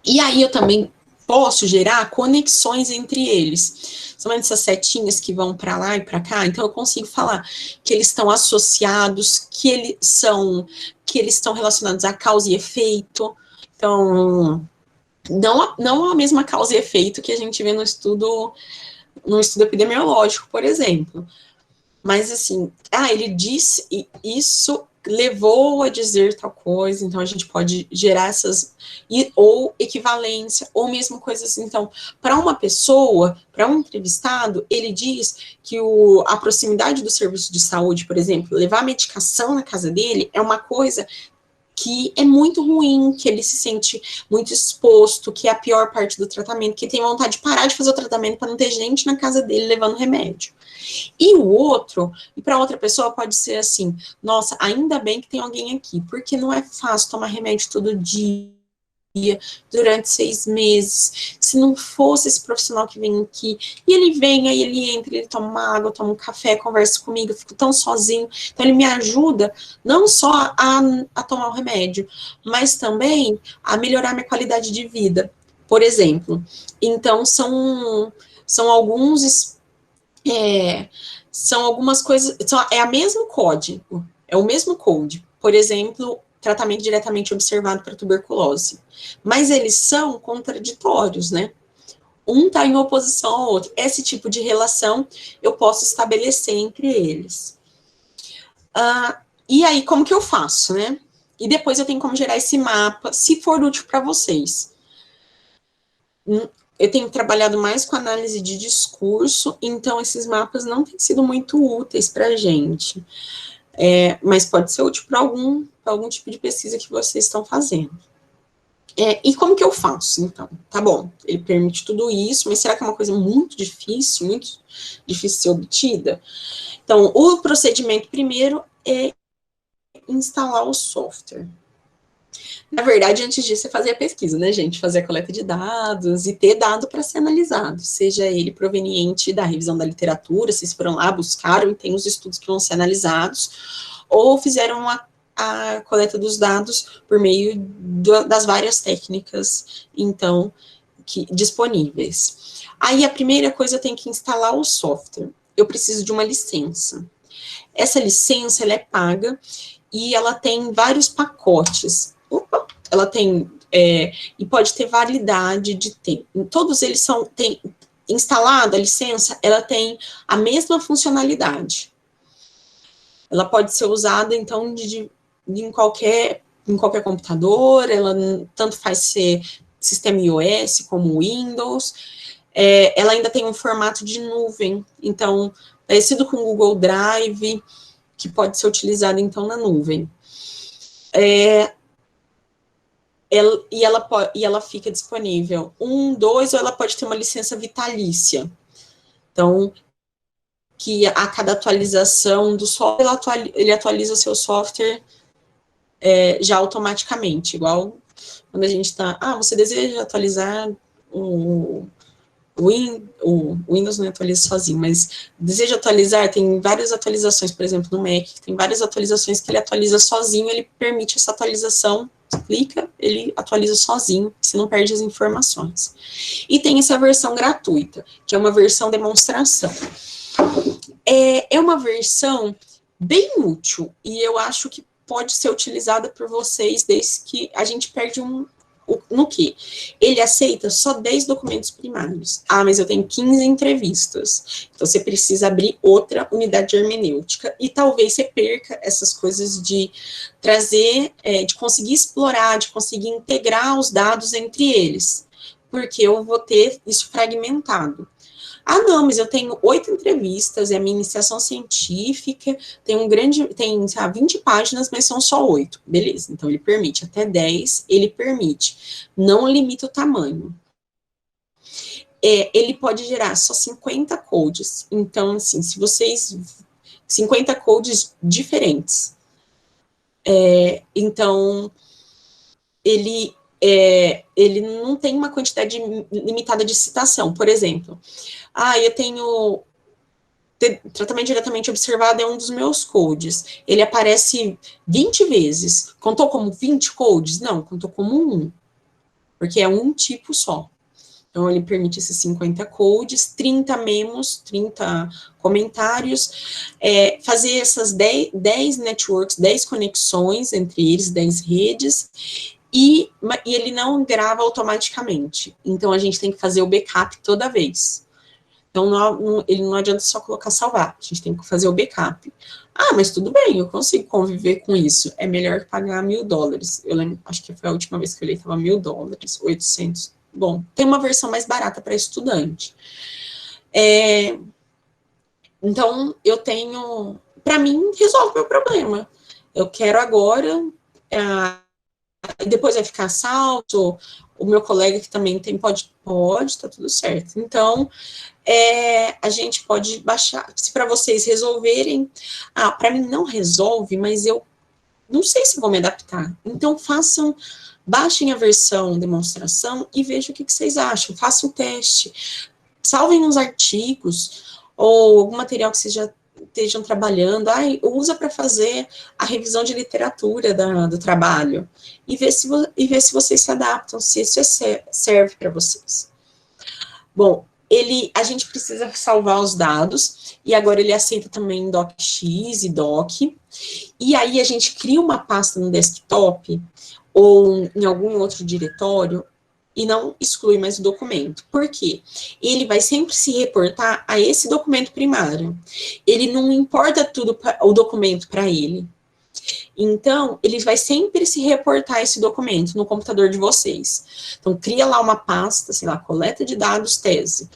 E aí eu também posso gerar conexões entre eles. São essas setinhas que vão para lá e para cá, então eu consigo falar que eles estão associados, que eles estão relacionados a causa e efeito. Então, não a mesma causa e efeito que a gente vê no estudo epidemiológico, por exemplo. Mas, assim, ele disse isso, levou a dizer tal coisa, então a gente pode gerar essas, ou equivalência, ou mesmo coisas, então, para uma pessoa, para um entrevistado, ele diz que a proximidade do serviço de saúde, por exemplo, levar a medicação na casa dele é uma coisa que é muito ruim, que ele se sente muito exposto, que é a pior parte do tratamento, que tem vontade de parar de fazer o tratamento para não ter gente na casa dele levando remédio. E para outra pessoa pode ser assim, nossa, ainda bem que tem alguém aqui, porque não é fácil tomar remédio todo dia, durante 6 meses, se não fosse esse profissional que vem aqui, e ele vem, aí ele entra, ele toma uma água, toma um café, conversa comigo, eu fico tão sozinho, então ele me ajuda não só a tomar o remédio, mas também a melhorar minha qualidade de vida, por exemplo. Então, são alguns, são algumas coisas, é o mesmo código, por exemplo, tratamento diretamente observado para tuberculose. Mas eles são contraditórios, né? Um está em oposição ao outro. Esse tipo de relação eu posso estabelecer entre eles. E aí, como que eu faço, né? E depois eu tenho como gerar esse mapa, se for útil para vocês. Eu tenho trabalhado mais com análise de discurso, então esses mapas não têm sido muito úteis para a gente. Mas pode ser útil para algum tipo de pesquisa que vocês estão fazendo. E como que eu faço, então? Tá bom, ele permite tudo isso, mas será que é uma coisa muito difícil de ser obtida? Então, o procedimento primeiro é instalar o software. Na verdade, antes disso, é fazer a pesquisa, né, gente? Fazer a coleta de dados e ter dado para ser analisado, seja ele proveniente da revisão da literatura, se vocês foram lá, buscaram e tem os estudos que vão ser analisados, ou fizeram a coleta dos dados por meio das várias técnicas, então, disponíveis. Aí, a primeira coisa, eu tenho que instalar o software. Eu preciso de uma licença. Essa licença, ela é paga e ela tem vários pacotes. Ela tem, e pode ter validade de tempo. Todos eles tem instalada a licença, ela tem a mesma funcionalidade. Ela pode ser usada, então, em qualquer computador, ela tanto faz ser sistema iOS como Windows. Ela ainda tem um formato de nuvem, então, parecido com o Google Drive, que pode ser utilizado, então, na nuvem. E ela fica disponível 1, 2, ou ela pode ter uma licença vitalícia. Então, que a cada atualização do software, ele atualiza o seu software já automaticamente, igual quando a gente está, você deseja atualizar o Windows não atualiza sozinho, mas deseja atualizar, tem várias atualizações, por exemplo, no Mac, tem várias atualizações que ele atualiza sozinho, ele permite essa atualização, clica, ele atualiza sozinho, você não perde as informações. E tem essa versão gratuita, que é uma versão demonstração. É uma versão bem útil, e eu acho que pode ser utilizada por vocês, desde que a gente perde no quê? Ele aceita só 10 documentos primários. Mas eu tenho 15 entrevistas. Então, você precisa abrir outra unidade de hermenêutica e talvez você perca essas coisas de trazer, de conseguir explorar, de conseguir integrar os dados entre eles, porque eu vou ter isso fragmentado. Não, mas eu tenho 8 entrevistas, é a minha iniciação científica, tem 20 páginas, mas são só 8. Beleza, então ele permite até 10, ele permite. Não limita o tamanho. Ele pode gerar só 50 codes. Então, assim, se vocês... 50 codes diferentes. Então, ele não tem uma quantidade limitada de citação. Por exemplo, eu tenho tratamento diretamente observado é um dos meus codes. Ele aparece 20 vezes. Contou como 20 codes? Não, contou como 1. Porque é um tipo só. Então, ele permite esses 50 codes, 30 memos, 30 comentários, fazer essas 10 networks, 10 conexões entre eles, 10 redes, e ele não grava automaticamente. Então, a gente tem que fazer o backup toda vez. Então, ele não adianta só colocar salvar, a gente tem que fazer o backup. Mas tudo bem, eu consigo conviver com isso. É melhor que pagar $1.000. Eu lembro, acho que foi a última vez que eu olhei, estava $1.000, 800. Bom, tem uma versão mais barata para estudante. Então, eu tenho... Para mim, resolve o meu problema. Eu quero agora... depois vai ficar salvo, o meu colega que também tem, pode, tá tudo certo. Então, a gente pode baixar, se para vocês resolverem, para mim não resolve, mas eu não sei se vou me adaptar. Então, baixem a versão demonstração e vejam o que vocês acham, façam o teste, salvem uns artigos, ou algum material que vocês já estejam trabalhando, usa para fazer a revisão de literatura do trabalho, e ver se vocês se adaptam, se isso serve para vocês. Bom, a gente precisa salvar os dados, e agora ele aceita também DocX e Doc, e aí a gente cria uma pasta no desktop, ou em algum outro diretório, e não exclui mais o documento. Por quê? Ele vai sempre se reportar a esse documento primário. Ele não importa o documento para ele. Então, ele vai sempre se reportar esse documento no computador de vocês. Então, cria lá uma pasta, sei lá, coleta de dados, tese.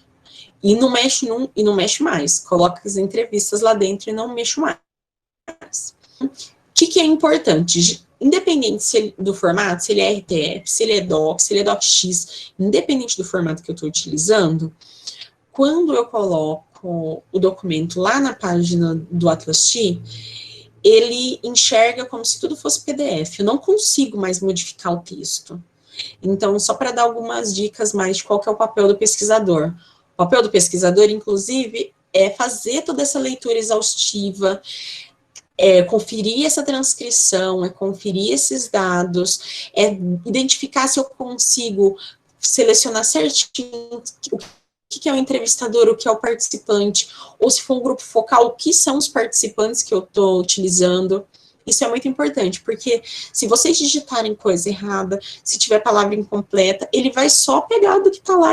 E não mexe mais. Coloca as entrevistas lá dentro e não mexo mais. O que é importante? Independente do formato, se ele é RTF, se ele é DOC, se ele é DocX, independente do formato que eu estou utilizando, quando eu coloco o documento lá na página do Atlas T, ele enxerga como se tudo fosse PDF. Eu não consigo mais modificar o texto. Então, só para dar algumas dicas mais de qual que é o papel do pesquisador. O papel do pesquisador, inclusive, é fazer toda essa leitura exaustiva, é conferir essa transcrição, é conferir esses dados, é identificar se eu consigo selecionar certinho o que é o entrevistador, o que é o participante, ou se for um grupo focal, o que são os participantes que eu estou utilizando. Isso é muito importante, porque se vocês digitarem coisa errada, se tiver palavra incompleta, ele vai só pegar do que está lá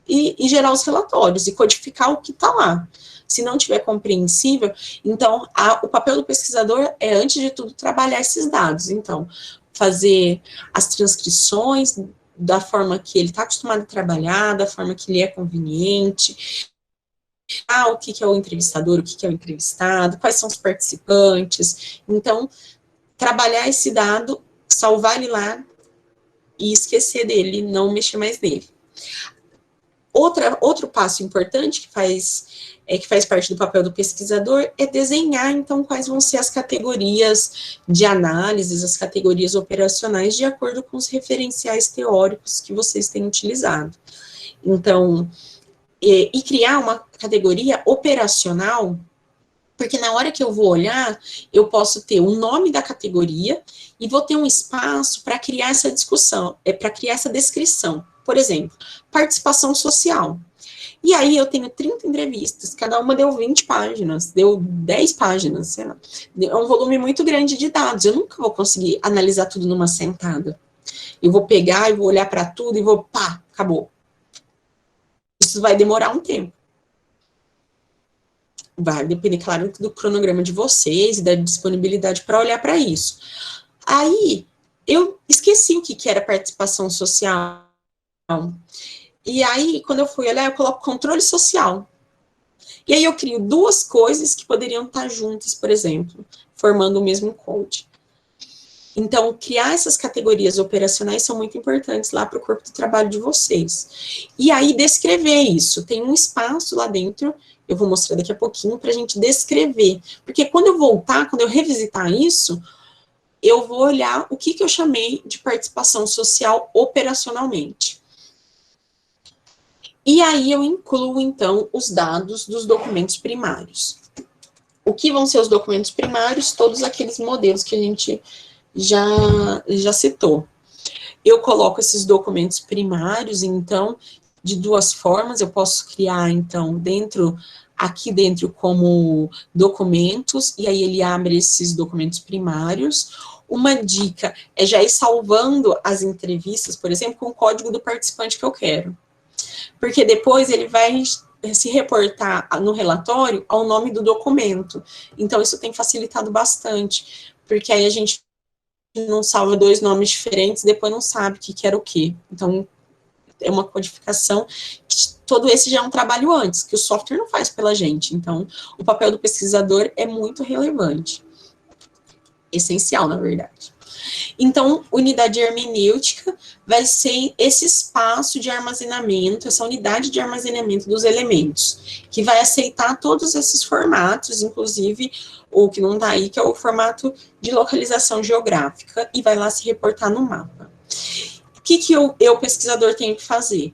e gerar os relatórios, e codificar o que está lá. Se não tiver compreensível, então, o papel do pesquisador é, antes de tudo, trabalhar esses dados. Então, fazer as transcrições da forma que ele está acostumado a trabalhar, da forma que lhe é conveniente, o que é o entrevistador, o que é o entrevistado, quais são os participantes. Então, trabalhar esse dado, salvar ele lá e esquecer dele, não mexer mais nele. Outro passo importante que faz parte do papel do pesquisador é desenhar, então, quais vão ser as categorias de análises, as categorias operacionais, de acordo com os referenciais teóricos que vocês têm utilizado. Então, e criar uma categoria operacional, porque na hora que eu vou olhar, eu posso ter o nome da categoria e vou ter um espaço para criar essa discussão, para criar essa descrição. Por exemplo, participação social. E aí eu tenho 30 entrevistas, cada uma deu 20 páginas, deu 10 páginas, sei lá. É um volume muito grande de dados, eu nunca vou conseguir analisar tudo numa sentada. Eu vou pegar e vou olhar para tudo e vou, pá, acabou. Isso vai demorar um tempo. Vai depender, claro, do cronograma de vocês e da disponibilidade para olhar para isso. Aí, eu esqueci o que era participação social. E aí, quando eu fui olhar, eu coloco controle social. E aí eu crio duas coisas que poderiam estar juntas, por exemplo, formando o mesmo code. Então, criar essas categorias operacionais são muito importantes lá para o corpo de trabalho de vocês. E aí, descrever isso. Tem um espaço lá dentro, eu vou mostrar daqui a pouquinho, para a gente descrever. Porque quando eu voltar, quando eu revisitar isso, eu vou olhar o que eu chamei de participação social operacionalmente. E aí eu incluo, então, os dados dos documentos primários. O que vão ser os documentos primários? Todos aqueles modelos que a gente já citou. Eu coloco esses documentos primários, então, de duas formas. Eu posso criar, então, aqui dentro como documentos, e aí ele abre esses documentos primários. Uma dica é já ir salvando as entrevistas, por exemplo, com o código do participante que eu quero. Porque depois ele vai se reportar no relatório ao nome do documento. Então, isso tem facilitado bastante, porque aí a gente não salva dois nomes diferentes, depois não sabe o que era o quê. Então, é uma codificação, todo esse já é um trabalho antes, que o software não faz pela gente. Então, o papel do pesquisador é muito relevante. Essencial, na verdade. Então, unidade hermenêutica vai ser esse espaço de armazenamento, essa unidade de armazenamento dos elementos, que vai aceitar todos esses formatos, inclusive o que não está aí, que é o formato de localização geográfica, e vai lá se reportar no mapa. O que eu pesquisador, tenho que fazer?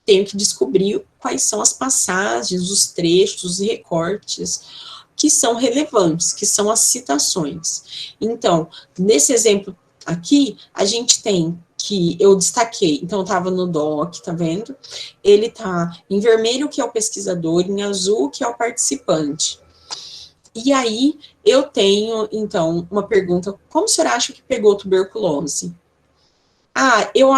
Tenho que descobrir quais são as passagens, os trechos, os recortes, que são relevantes, que são as citações. Então, nesse exemplo aqui, a gente tem que eu destaquei, então estava no doc, tá vendo? Ele tá em vermelho, que é o pesquisador, em azul, que é o participante. E aí, eu tenho, então, uma pergunta: como o senhor acha que pegou tuberculose? Eu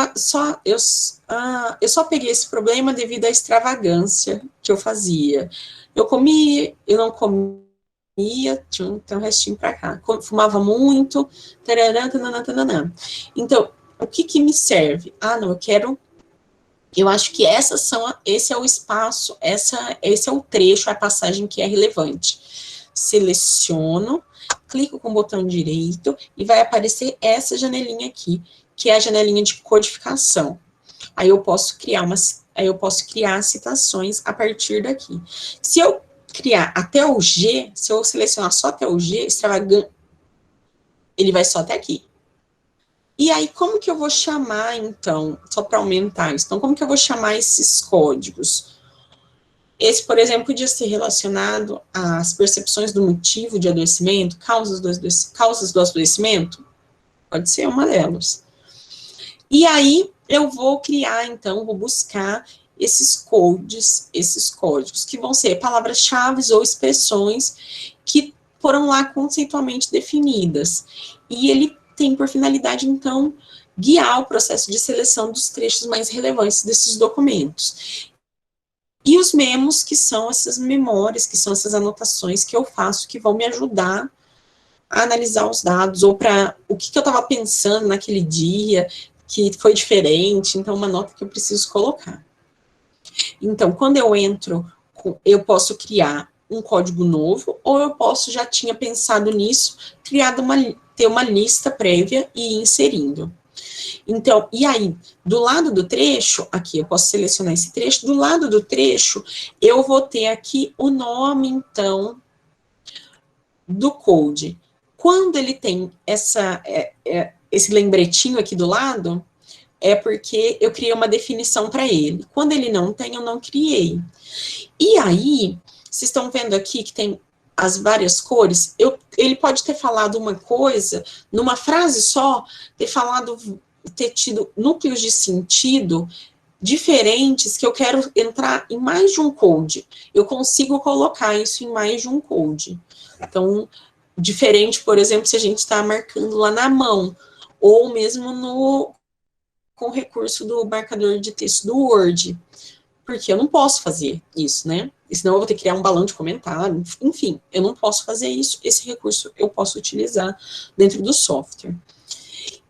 só peguei esse problema devido à extravagância que eu fazia. Eu não comia, tinha um restinho para cá, fumava muito, tarará, tananã, tananã. Então, o que me serve? Eu acho que esse é o espaço, esse é o trecho, a passagem que é relevante. Seleciono, clico com o botão direito e vai aparecer essa janelinha aqui, que é a janelinha de codificação. Aí eu posso criar citações a partir daqui. Se eu criar até o G, se eu selecionar só até o G, Ele vai só até aqui. E aí, como que eu vou chamar, então, só para aumentar isso? Então, como que eu vou chamar esses códigos? Esse, por exemplo, podia ser relacionado às percepções do motivo de adoecimento, causas do adoecimento, pode ser uma delas. E aí, eu vou criar, então, vou buscar esses códigos, que vão ser palavras-chave ou expressões que foram lá conceitualmente definidas. E ele tem por finalidade, então, guiar o processo de seleção dos trechos mais relevantes desses documentos. E os memos, que são essas memórias, que são essas anotações que eu faço, que vão me ajudar a analisar os dados, ou para o que eu estava pensando naquele dia, que foi diferente, então uma nota que eu preciso colocar. Então, quando eu entro, eu posso criar um código novo, ou eu posso, já tinha pensado nisso, ter uma lista prévia e ir inserindo. Então, e aí, do lado do trecho, aqui, eu posso selecionar esse trecho, do lado do trecho, eu vou ter aqui o nome, então, do code. Quando ele tem esse lembretinho aqui do lado, é porque eu criei uma definição para ele. Quando ele não tem, eu não criei. E aí, vocês estão vendo aqui que tem as várias cores? Ele pode ter falado uma coisa, numa frase só, ter tido núcleos de sentido diferentes que eu quero entrar em mais de um code. Eu consigo colocar isso em mais de um code. Então, diferente, por exemplo, se a gente está marcando lá na mão, ou mesmo com o recurso do marcador de texto do Word, porque eu não posso fazer isso, né? E senão eu vou ter que criar um balão de comentário, enfim, eu não posso fazer isso, esse recurso eu posso utilizar dentro do software.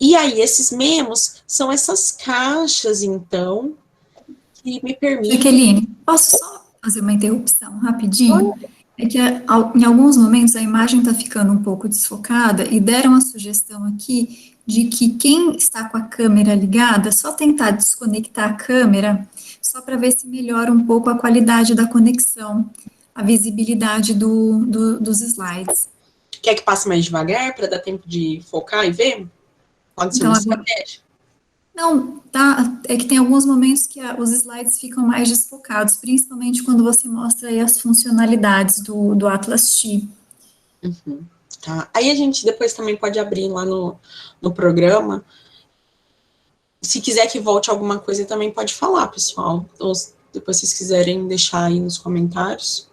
E aí, esses memos são essas caixas, então, que me permitem... Jaqueline, posso só fazer uma interrupção rapidinho? É que em alguns momentos a imagem está ficando um pouco desfocada e deram a sugestão aqui de que quem está com a câmera ligada, só tentar desconectar a câmera, só para ver se melhora um pouco a qualidade da conexão, a visibilidade dos slides. Quer que passe mais devagar para dar tempo de focar e ver? Pode ser uma estratégia. Não, tá, é que tem alguns momentos que os slides ficam mais desfocados, principalmente quando você mostra aí as funcionalidades do Atlas T. Uhum, tá. Aí a gente depois também pode abrir lá no programa. Se quiser que volte alguma coisa, também pode falar, pessoal. Ou depois vocês quiserem deixar aí nos comentários.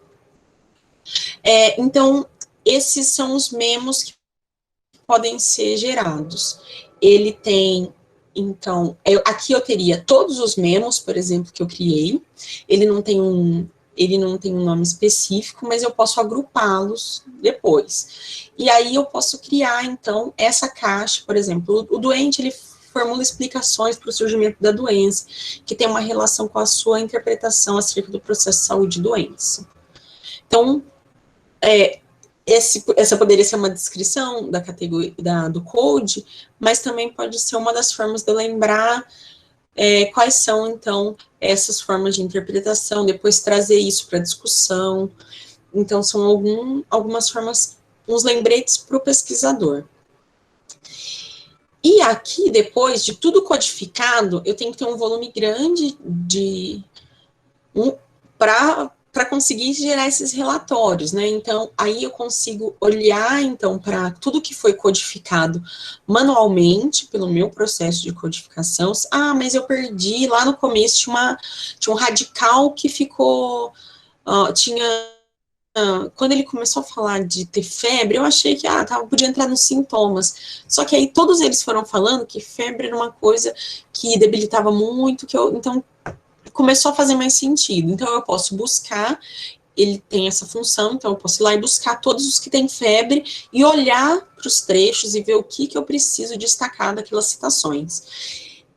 Então, esses são os memos que podem ser gerados. Ele tem, então, aqui eu teria todos os memos, por exemplo, que eu criei. Ele não tem um nome específico, mas eu posso agrupá-los depois. E aí eu posso criar, então, essa caixa, por exemplo, o doente, ele formula explicações para o surgimento da doença, que tem uma relação com a sua interpretação acerca do processo de saúde e doença. Então, essa poderia ser uma descrição da categoria do code, mas também pode ser uma das formas de eu lembrar quais são, então, essas formas de interpretação, depois trazer isso para discussão. Então, são algumas formas, uns lembretes para o pesquisador. E aqui, depois de tudo codificado, eu tenho que ter um volume grande para conseguir gerar esses relatórios, né? Então, aí eu consigo olhar, então, para tudo que foi codificado manualmente, pelo meu processo de codificação. Ah, mas eu perdi, lá no começo tinha um radical que ficou, quando ele começou a falar de ter febre, eu achei que, podia entrar nos sintomas. Só que aí todos eles foram falando que febre era uma coisa que debilitava muito, então começou a fazer mais sentido. Então eu posso buscar, ele tem essa função, então eu posso ir lá e buscar todos os que têm febre e olhar para os trechos e ver o que eu preciso destacar daquelas citações.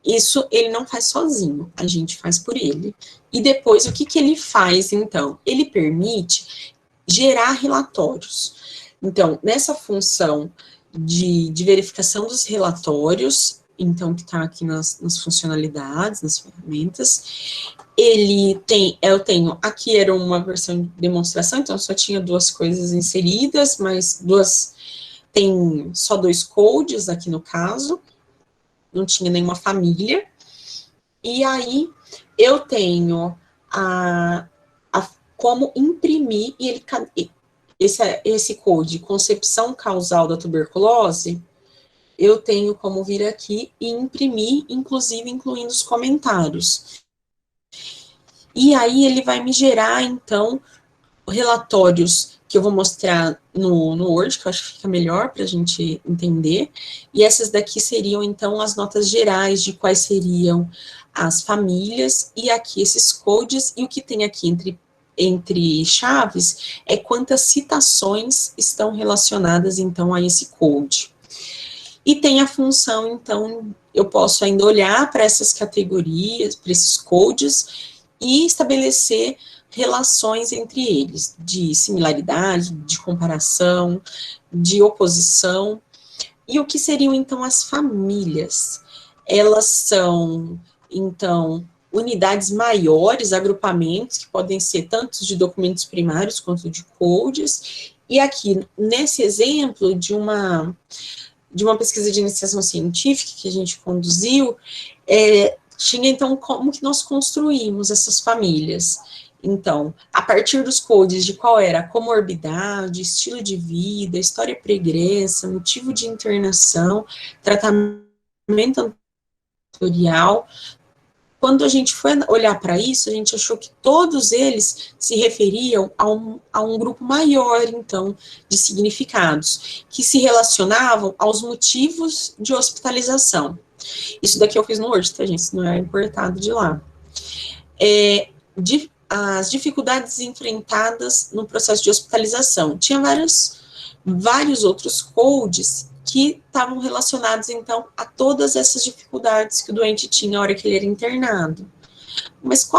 Isso ele não faz sozinho, a gente faz por ele. E depois, o que ele faz, então? Ele permite gerar relatórios. Então, nessa função de verificação dos relatórios, então, que está aqui nas funcionalidades, nas ferramentas, eu tenho, aqui era uma versão de demonstração, então só tinha duas coisas inseridas, mas duas tem só 2 codes aqui no caso, não tinha nenhuma família, e aí eu tenho como imprimir, e esse code, concepção causal da tuberculose, eu tenho como vir aqui e imprimir, inclusive incluindo os comentários. E aí ele vai me gerar, então, relatórios que eu vou mostrar no Word, que eu acho que fica melhor para a gente entender, e essas daqui seriam, então, as notas gerais de quais seriam as famílias, e aqui esses codes, e o que tem aqui entre chaves é quantas citações estão relacionadas, então, a esse code. E tem a função, então, eu posso ainda olhar para essas categorias, para esses codes, e estabelecer relações entre eles, de similaridade, de comparação, de oposição. E o que seriam, então, as famílias? Elas são, então, unidades maiores, agrupamentos, que podem ser tanto de documentos primários quanto de codes. E aqui, nesse exemplo de uma pesquisa de iniciação científica que a gente conduziu, tinha, então, como que nós construímos essas famílias. Então, a partir dos codes de qual era a comorbidade, estilo de vida, história pregressa, motivo de internação, tratamento anterior. Quando a gente foi olhar para isso, a gente achou que todos eles se referiam a um grupo maior, então, de significados, que se relacionavam aos motivos de hospitalização. Isso daqui eu fiz no Word, tá, gente? Isso não é importado de lá. As dificuldades enfrentadas no processo de hospitalização. Tinha vários outros codes que estavam relacionados, então, a todas essas dificuldades que o doente tinha na hora que ele era internado. Mas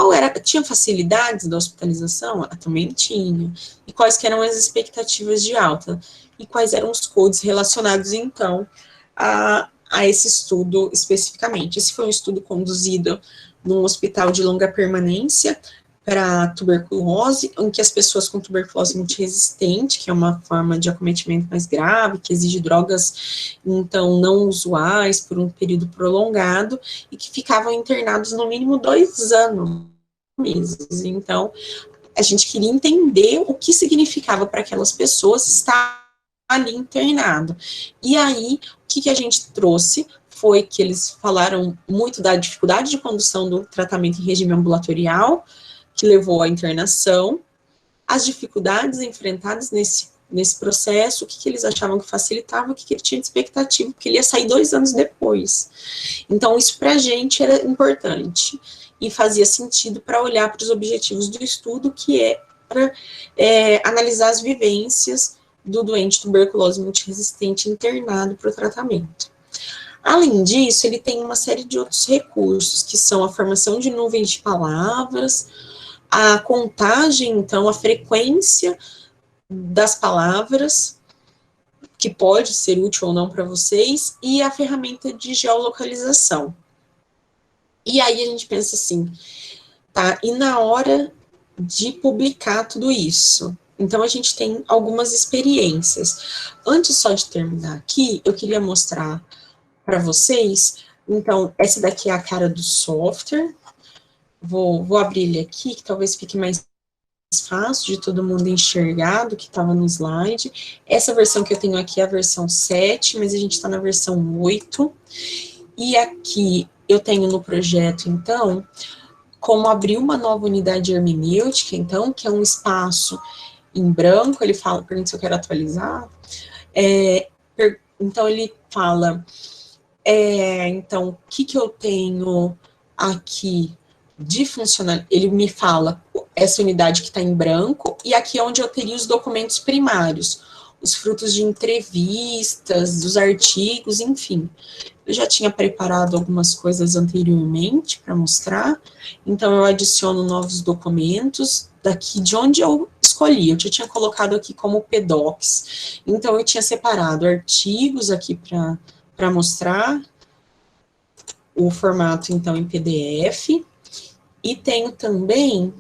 tinha facilidades da hospitalização? Também tinha. E quais que eram as expectativas de alta? E quais eram os codes relacionados, então, a esse estudo especificamente? Esse foi um estudo conduzido num hospital de longa permanência para tuberculose, em que as pessoas com tuberculose multiresistente, que é uma forma de acometimento mais grave, que exige drogas, então, não usuais por um período prolongado, e que ficavam internados no mínimo 2 anos, meses. Então, a gente queria entender o que significava para aquelas pessoas estar ali internado. E aí, o que a gente trouxe foi que eles falaram muito da dificuldade de condução do tratamento em regime ambulatorial, que levou à internação, as dificuldades enfrentadas nesse processo, o que eles achavam que facilitava, o que ele tinha de expectativa, porque ele ia sair 2 anos depois. Então, isso para a gente era importante, e fazia sentido para olhar para os objetivos do estudo, que é para analisar as vivências do doente tuberculose multiresistente internado para o tratamento. Além disso, ele tem uma série de outros recursos, que são a formação de nuvens de palavras, a contagem, então, a frequência das palavras, que pode ser útil ou não para vocês, e a ferramenta de geolocalização. E aí a gente pensa assim, tá, e na hora de publicar tudo isso? Então, a gente tem algumas experiências. Antes só de terminar aqui, eu queria mostrar para vocês, então, essa daqui é a cara do software. Vou abrir ele aqui, que talvez fique mais fácil de todo mundo enxergar do que estava no slide. Essa versão que eu tenho aqui é a versão 7, mas a gente está na versão 8. E aqui eu tenho no projeto, então, como abrir uma nova unidade hermenêutica, então, que é um espaço em branco, ele pergunta se eu quero atualizar. Então, ele fala, então, o que eu tenho aqui de funcionalidade, ele me fala essa unidade que está em branco, e aqui é onde eu teria os documentos primários, os frutos de entrevistas, dos artigos, enfim. Eu já tinha preparado algumas coisas anteriormente para mostrar, então eu adiciono novos documentos daqui de onde eu escolhi. Eu já tinha colocado aqui como PDocs, então eu tinha separado artigos aqui para mostrar o formato, então, em PDF, e tenho também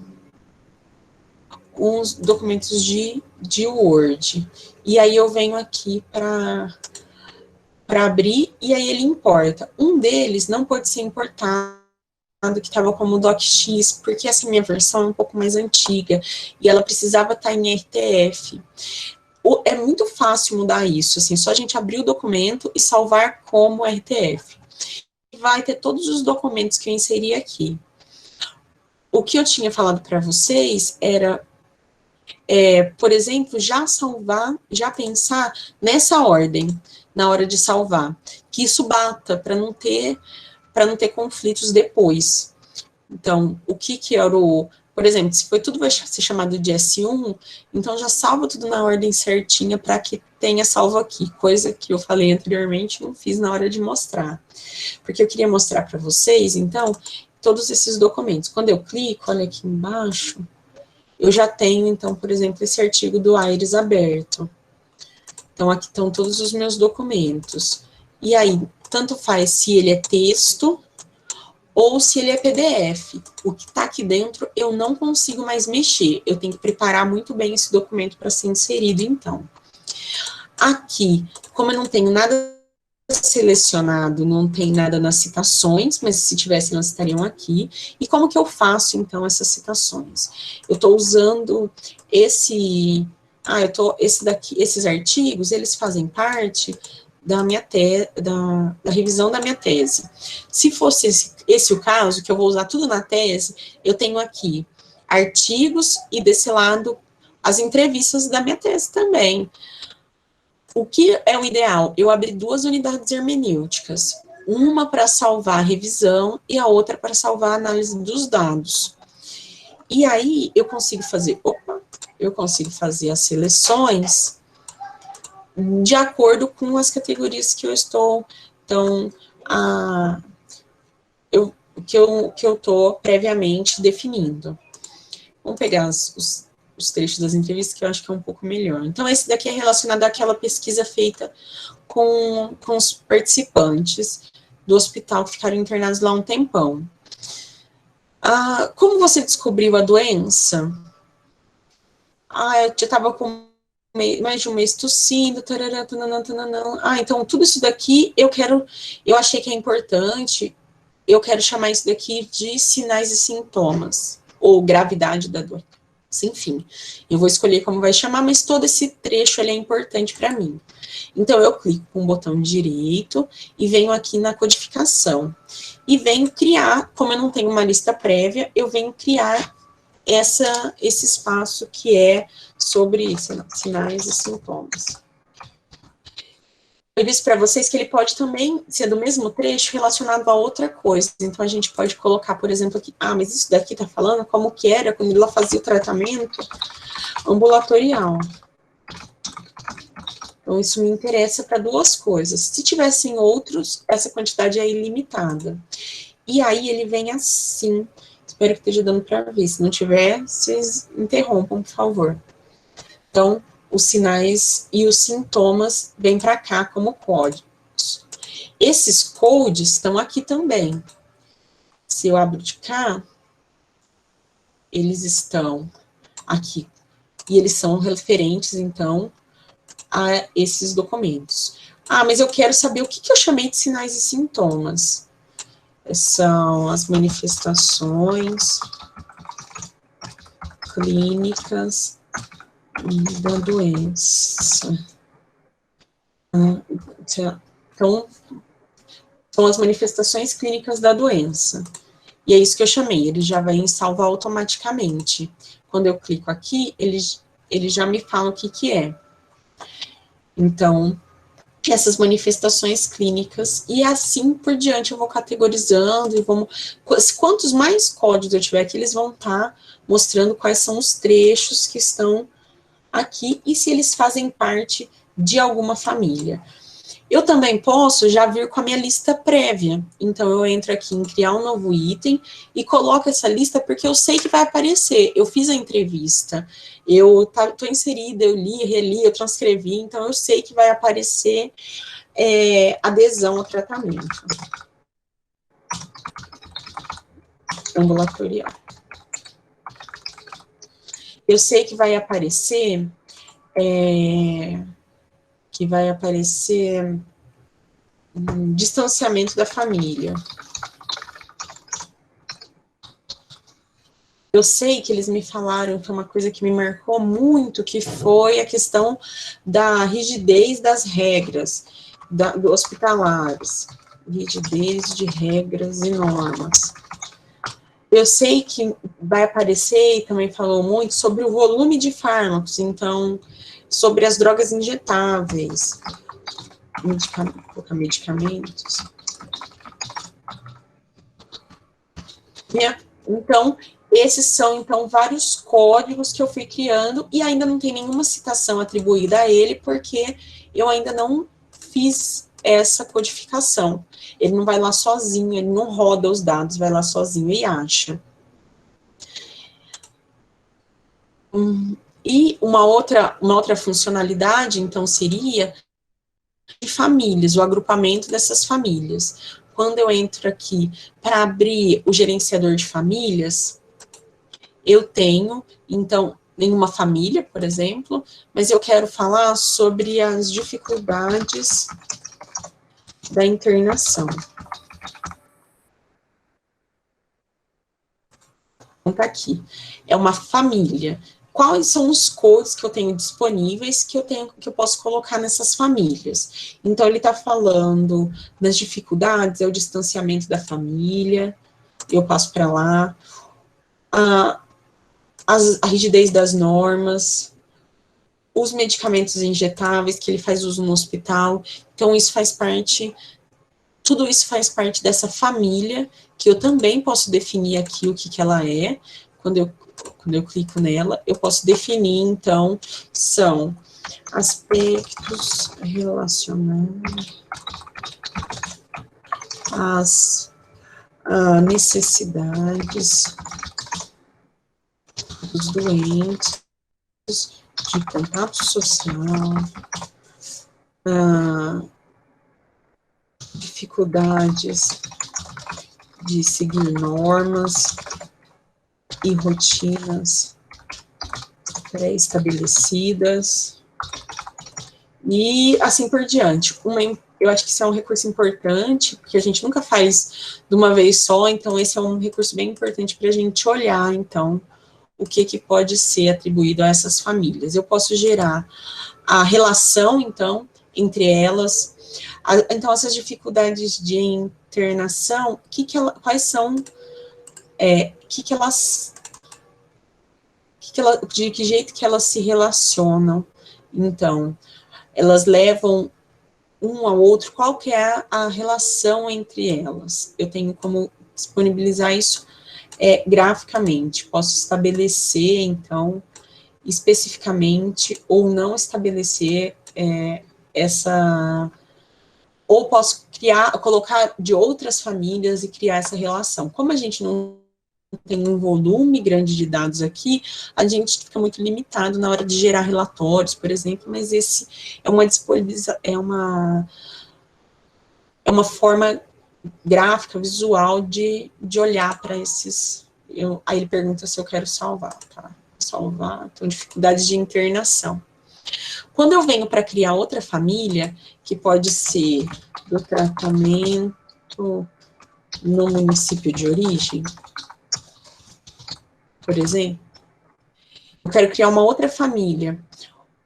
uns documentos de de Word. E aí eu venho aqui para abrir, e aí ele importa. Um deles não pode ser importado, que estava como docx, porque essa minha versão é um pouco mais antiga, e ela precisava estar em RTF. É muito fácil mudar isso, assim, só a gente abrir o documento e salvar como RTF. Vai ter todos os documentos que eu inseri aqui. O que eu tinha falado para vocês era, por exemplo, já salvar, já pensar nessa ordem, na hora de salvar, que isso bata, para não ter conflitos depois. Então, o que era o... Por exemplo, se foi tudo vai ser chamado de S1, então já salva tudo na ordem certinha para que tenha salvo aqui, coisa que eu falei anteriormente, não fiz na hora de mostrar. Porque eu queria mostrar para vocês, então, todos esses documentos. Quando eu clico, olha aqui embaixo, eu já tenho, então, por exemplo, esse artigo do Aires aberto. Então, aqui estão todos os meus documentos. E aí, tanto faz se ele é texto ou se ele é PDF. O que está aqui dentro, eu não consigo mais mexer. Eu tenho que preparar muito bem esse documento para ser inserido, então. Aqui, como eu não tenho nada selecionado, não tem nada nas citações, mas se tivesse, elas estariam aqui. E como que eu faço, então, essas citações? Eu estou usando esse esses artigos, eles fazem parte da minha da revisão da minha tese. Se fosse esse o caso, que eu vou usar tudo na tese, eu tenho aqui artigos e desse lado as entrevistas da minha tese também. O que é o ideal? Eu abri 2 unidades hermenêuticas, uma para salvar a revisão e a outra para salvar a análise dos dados. E aí eu consigo fazer, as seleções de acordo com as categorias que eu estou, então, que eu estou previamente definindo. Vamos pegar os trechos das entrevistas, que eu acho que é um pouco melhor. Então, esse daqui é relacionado àquela pesquisa feita com os participantes do hospital que ficaram internados lá um tempão. Como você descobriu a doença? Eu já estava com mais de um mês tossindo, tarará, tananã, tananã. Então tudo isso daqui eu achei que é importante, eu quero chamar isso daqui de sinais e sintomas, ou gravidade da dor. Enfim, eu vou escolher como vai chamar, mas todo esse trecho ele é importante para mim. Então, eu clico com o botão direito e venho aqui na codificação. E venho criar, como eu não tenho uma lista prévia, eu venho criar esse espaço que é sobre sinais e sintomas. Eu disse para vocês que ele pode também ser do mesmo trecho relacionado a outra coisa. Então, a gente pode colocar, por exemplo, aqui, mas isso daqui está falando como que era quando ela fazia o tratamento ambulatorial. Então, isso me interessa para 2 coisas. Se tivessem outros, essa quantidade é ilimitada. E aí, ele vem assim. Espero que esteja dando para ver. Se não tiver, vocês interrompam, por favor. Então, os sinais e os sintomas vêm para cá como códigos. Esses codes estão aqui também. Se eu abro de cá, eles estão aqui. E eles são referentes, então, a esses documentos. Mas eu quero saber o que eu chamei de sinais e sintomas. São as manifestações clínicas da doença. Então, são as manifestações clínicas da doença. E é isso que eu chamei, ele já vai salvar automaticamente. Quando eu clico aqui, ele já me fala o que é. Então, essas manifestações clínicas, e assim por diante eu vou categorizando, e quantos mais códigos eu tiver aqui, eles vão estar mostrando quais são os trechos que estão aqui, e se eles fazem parte de alguma família. Eu também posso já vir com a minha lista prévia, então eu entro aqui em criar um novo item, e coloco essa lista porque eu sei que vai aparecer, eu fiz a entrevista, eu estou inserida, eu li, reli, eu transcrevi, então eu sei que vai aparecer adesão ao tratamento ambulatorial. Eu sei que vai aparecer que vai aparecer distanciamento da família. Eu sei que eles me falaram que uma coisa que me marcou muito, que foi a questão da rigidez das regras do hospitalares. Rigidez de regras e normas. Eu sei que vai aparecer, e também falou muito, sobre o volume de fármacos, então, sobre as drogas injetáveis, medicamentos. Então, esses são, então, vários códigos que eu fui criando, e ainda não tem nenhuma citação atribuída a ele, porque eu ainda não fiz essa codificação. Ele não vai lá sozinho, ele não roda os dados, vai lá sozinho e acha. E uma outra funcionalidade, então, seria de famílias, o agrupamento dessas famílias. Quando eu entro aqui para abrir o gerenciador de famílias, eu tenho, então, nenhuma família, por exemplo, mas eu quero falar sobre as dificuldades da internação. Então, tá aqui. É uma família. Quais são os codes que eu tenho disponíveis que eu posso colocar nessas famílias? Então, ele está falando das dificuldades, é o distanciamento da família, eu passo para lá, a rigidez das normas, os medicamentos injetáveis que ele faz uso no hospital, então isso faz parte, tudo isso faz parte dessa família, que eu também posso definir aqui o que ela é, quando eu clico nela, eu posso definir, então, são aspectos relacionados às necessidades dos doentes, de contato social, dificuldades de seguir normas e rotinas pré-estabelecidas, e assim por diante. Eu acho que isso é um recurso importante, porque a gente nunca faz de uma vez só, então esse é um recurso bem importante para a gente olhar, então, o que pode ser atribuído a essas famílias. Eu posso gerar a relação, então, entre elas. Então, essas dificuldades de internação, quais são, de que jeito que elas se relacionam. Então, elas levam um ao outro, qual que é a relação entre elas? Eu tenho como disponibilizar isso graficamente. Posso estabelecer, então, especificamente, ou não estabelecer ou posso colocar de outras famílias e criar essa relação. Como a gente não tem um volume grande de dados aqui, a gente fica muito limitado na hora de gerar relatórios, por exemplo, mas esse é uma forma gráfica, visual de olhar para esses. Aí ele pergunta se eu quero salvar, tá? Salvar, então, dificuldades de internação. Quando eu venho para criar outra família, que pode ser do tratamento no município de origem, por exemplo, eu quero criar uma outra família.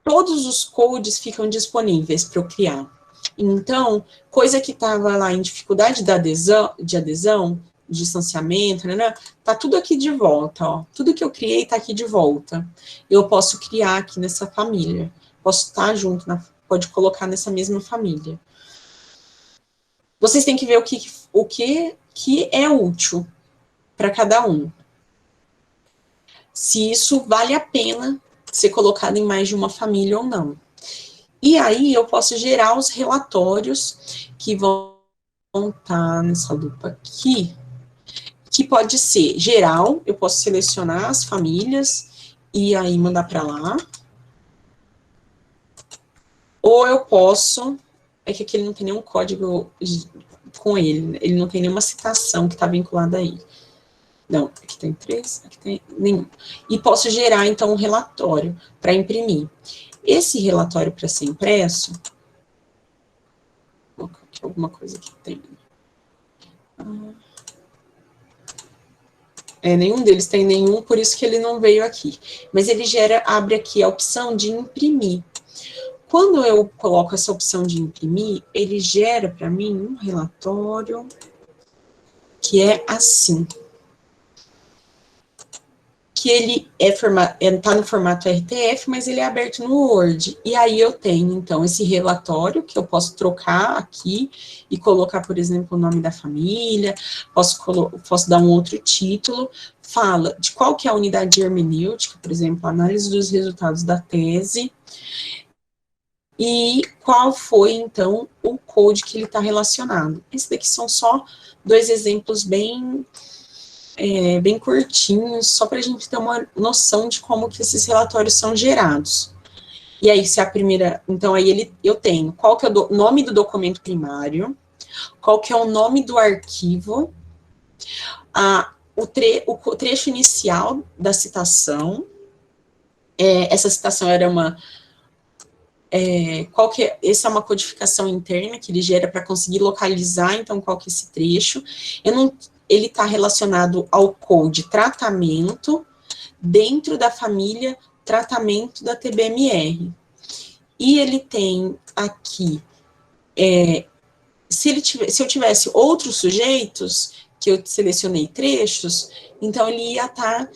Todos os codes ficam disponíveis para eu criar. Então, coisa que estava lá em dificuldade de adesão, de distanciamento, né, tá tudo aqui de volta, ó. Tudo que eu criei tá aqui de volta. Eu posso criar aqui nessa família. Posso estar junto, pode colocar nessa mesma família. Vocês têm que ver o que é útil para cada um. Se isso vale a pena ser colocado em mais de uma família ou não. E aí eu posso gerar os relatórios que vão estar nessa lupa aqui, que pode ser geral, eu posso selecionar as famílias e aí mandar para lá. Ou eu posso, é que aqui ele não tem nenhum código com ele não tem nenhuma citação que está vinculada aí. Não, aqui tem 3, aqui tem nenhum. E posso gerar, então, um relatório para imprimir. Esse relatório para ser impresso, vou colocar aqui alguma coisa que tem. Nenhum deles tem nenhum, por isso que ele não veio aqui. Mas ele abre aqui a opção de imprimir. Quando eu coloco essa opção de imprimir, ele gera para mim um relatório que é assim. Que ele tá no formato RTF, mas ele é aberto no Word. E aí eu tenho, então, esse relatório que eu posso trocar aqui e colocar, por exemplo, o nome da família, posso dar um outro título, fala de qual que é a unidade de hermenêutica, por exemplo, análise dos resultados da tese, e qual foi, então, o code que ele está relacionado. Esses daqui são só 2 exemplos bem curtinhos, só para a gente ter uma noção de como que esses relatórios são gerados. E aí, se a primeira... Então, aí eu tenho qual que é o nome do documento primário, qual que é o nome do arquivo, o trecho inicial da citação, essa citação era uma... essa é uma codificação interna que ele gera para conseguir localizar, então, qual que é esse trecho. Ele está relacionado ao code tratamento, dentro da família tratamento da TBMR. E ele tem aqui, se eu tivesse outros sujeitos, que eu selecionei trechos, então ele ia estar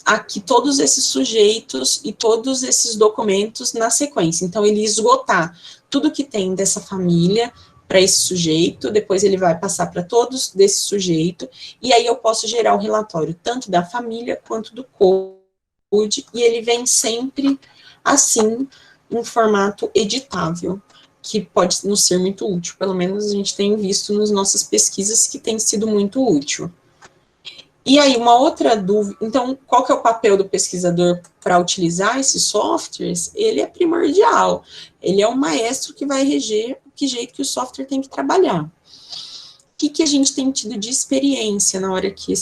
aqui todos esses sujeitos e todos esses documentos na sequência. Então, ele ia esgotar tudo que tem dessa família para esse sujeito, depois ele vai passar para todos desse sujeito, e aí eu posso gerar o relatório tanto da família quanto do code, e ele vem sempre assim, em formato editável, que pode nos ser muito útil, pelo menos a gente tem visto nas nossas pesquisas que tem sido muito útil. E aí, uma outra dúvida, então, qual que é o papel do pesquisador para utilizar esses softwares? Ele é primordial, ele é o maestro que vai reger que jeito que o software tem que trabalhar. O que a gente tem tido de experiência na hora que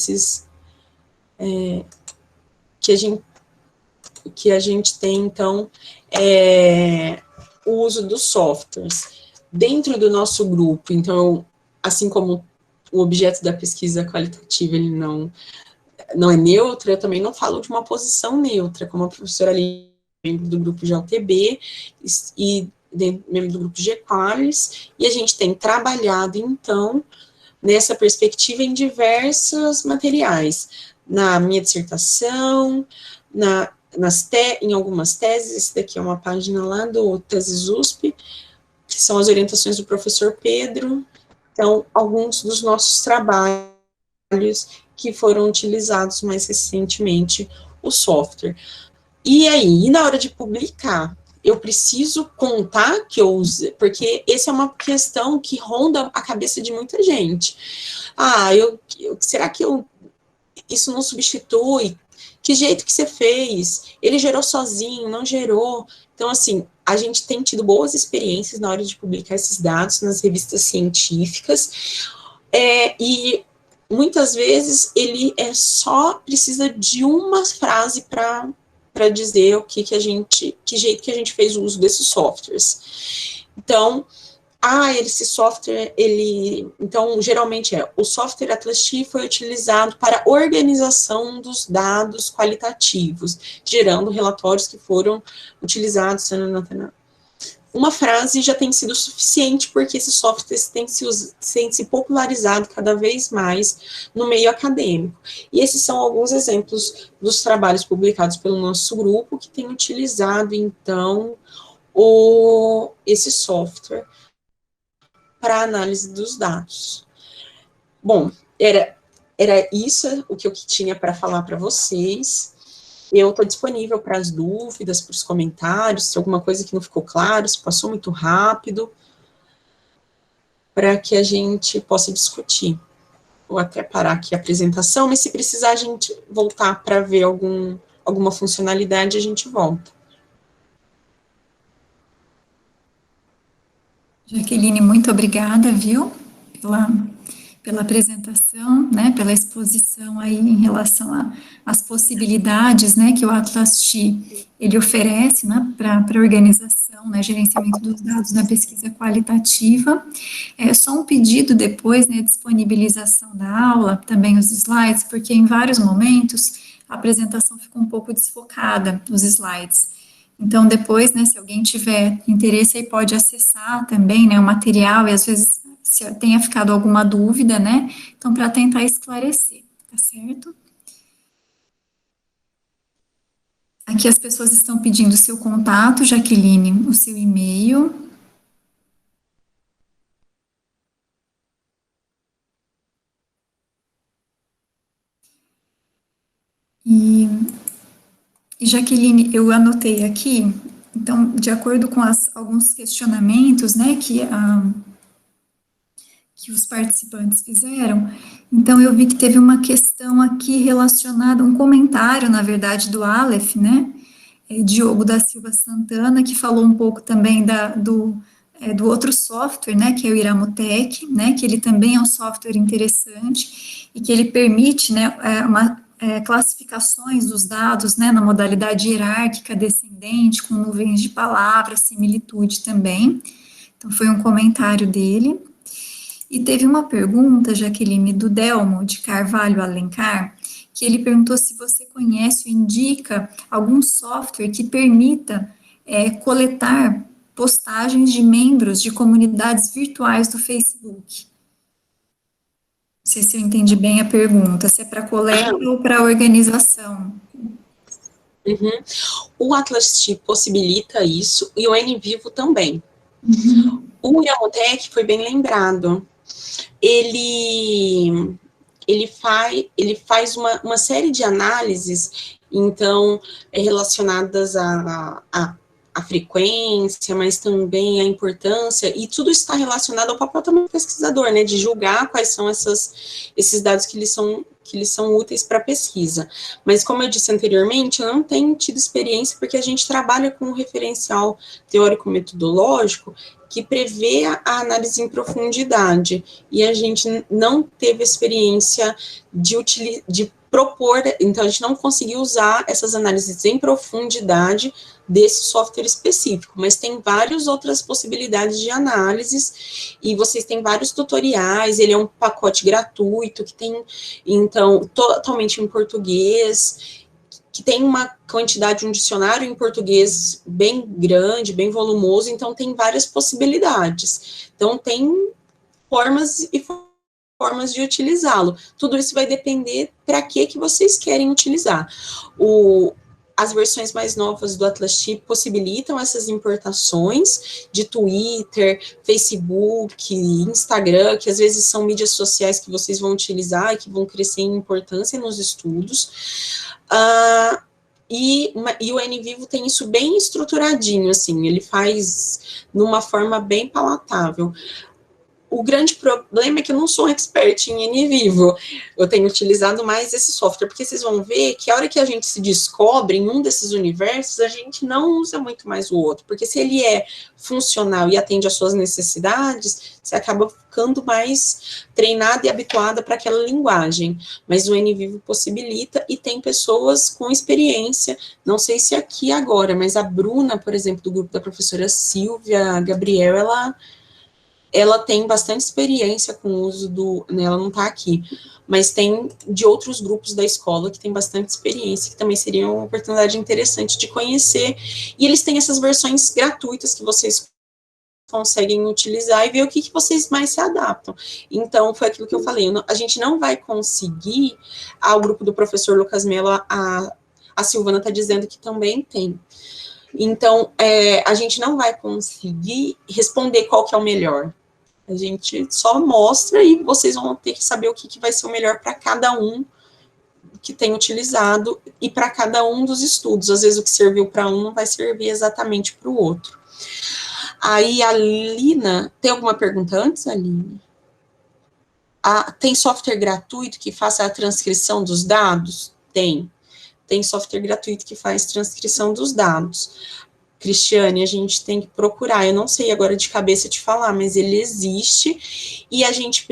que a gente tem, então, o uso dos softwares. Dentro do nosso grupo, então, assim como o objeto da pesquisa qualitativa, ele não é neutro, eu também não falo de uma posição neutra, como a professora ali, membro do grupo de UTB, e membro do grupo de Equalis, e a gente tem trabalhado, então, nessa perspectiva em diversos materiais, na minha dissertação, em algumas teses, esse daqui é uma página lá do Teses USP, que são as orientações do professor Pedro, então, alguns dos nossos trabalhos que foram utilizados mais recentemente o software. E aí, na hora de publicar, eu preciso contar que eu use, porque essa é uma questão que ronda a cabeça de muita gente. Será que isso não substitui? Que jeito que você fez? Ele gerou sozinho, não gerou? Então, assim, a gente tem tido boas experiências na hora de publicar esses dados nas revistas científicas, e muitas vezes ele só precisa de uma frase para dizer que jeito que a gente fez o uso desses softwares. Então, esse software, então, geralmente o software Atlas-T foi utilizado para organização dos dados qualitativos, gerando relatórios que foram utilizados. Uma frase já tem sido suficiente, porque esses softwares têm se popularizado cada vez mais no meio acadêmico. E esses são alguns exemplos dos trabalhos publicados pelo nosso grupo, que tem utilizado, então, esse software para análise dos dados. Bom, era isso o que eu tinha para falar para vocês. Eu estou disponível para as dúvidas, para os comentários, se alguma coisa que não ficou claro, se passou muito rápido, para que a gente possa discutir. Vou até parar aqui a apresentação, mas se precisar a gente voltar para ver alguma funcionalidade, a gente volta. Jaqueline, muito obrigada, viu, pela apresentação, né? né, pela exposição aí em relação às possibilidades, né, que o Atlas Chi, ele oferece, né, para a organização, né, gerenciamento dos dados na pesquisa qualitativa. Só um pedido depois, né, disponibilização da aula, também os slides, porque em vários momentos a apresentação ficou um pouco desfocada, os slides. Então, depois, né, se alguém tiver interesse, aí pode acessar também, né, o material, e às vezes, se tenha ficado alguma dúvida, né, então, para tentar esclarecer, tá certo? Aqui as pessoas estão pedindo o seu contato, Jaqueline, o seu e-mail. E Jaqueline, eu anotei aqui, então, de acordo com alguns questionamentos, né, que os participantes fizeram, então eu vi que teve uma questão aqui relacionada, um comentário, na verdade, do Aleph, né, Diogo da Silva Santana, que falou um pouco também do outro software, né, que é o Iramutec, né, que ele também é um software interessante e que ele permite, né, classificações dos dados, né, na modalidade hierárquica descendente, com nuvens de palavras, similitude também. Então, foi um comentário dele. E teve uma pergunta, Jaqueline, do Delmo de Carvalho Alencar, que ele perguntou se você conhece ou indica algum software que permita coletar postagens de membros de comunidades virtuais do Facebook. Não sei se eu entendi bem a pergunta, se é para coleta ou para organização. Uhum. O Atlas Chi possibilita isso, e o NVivo também. O Iramutec foi bem lembrado. Ele faz uma série de análises, então, relacionadas à frequência, mas também à importância, e tudo está relacionado ao papel também do pesquisador, né, de julgar quais são esses dados que lhes são úteis para a pesquisa. Mas, como eu disse anteriormente, eu não tenho tido experiência, porque a gente trabalha com um referencial teórico-metodológico que prevê a análise em profundidade, e a gente não teve experiência de propor, então a gente não conseguiu usar essas análises em profundidade desse software específico, mas tem várias outras possibilidades de análises, e vocês têm vários tutoriais, ele é um pacote gratuito, que tem, então, totalmente em português, que tem uma quantidade, um dicionário em português bem grande, bem volumoso, então tem várias possibilidades. Então, tem formas e formas de utilizá-lo. Tudo isso vai depender para que vocês querem utilizar. As versões mais novas do Atlas Chi possibilitam essas importações de Twitter, Facebook, Instagram, que às vezes são mídias sociais que vocês vão utilizar e que vão crescer em importância nos estudos. E o NVivo tem isso bem estruturadinho, assim, ele faz numa forma bem palatável. O grande problema é que eu não sou um expert em NVivo, eu tenho utilizado mais esse software, porque vocês vão ver que a hora que a gente se descobre em um desses universos, a gente não usa muito mais o outro, porque se ele é funcional e atende às suas necessidades, você acaba ficando mais treinada e habituada para aquela linguagem, mas o NVivo possibilita, e tem pessoas com experiência, não sei se aqui agora, mas a Bruna, por exemplo, do grupo da professora Silvia Gabriel, ela tem bastante experiência com o uso né, ela não está aqui, mas tem de outros grupos da escola que tem bastante experiência, que também seria uma oportunidade interessante de conhecer, e eles têm essas versões gratuitas que vocês conseguem utilizar e ver o que vocês mais se adaptam. Então, foi aquilo que eu falei, a gente não vai conseguir, o grupo do professor Lucas Mello, a Silvana está dizendo que também tem. Então, a gente não vai conseguir responder qual que é o melhor. A gente só mostra e vocês vão ter que saber o que vai ser o melhor para cada um que tem utilizado e para cada um dos estudos. Às vezes o que serviu para um não vai servir exatamente para o outro. Aí a Lina, tem alguma pergunta antes, Aline? Tem software gratuito que faça a transcrição dos dados? Tem software gratuito que faz transcrição dos dados. Cristiane, a gente tem que procurar. Eu não sei agora de cabeça te falar, mas ele existe e a gente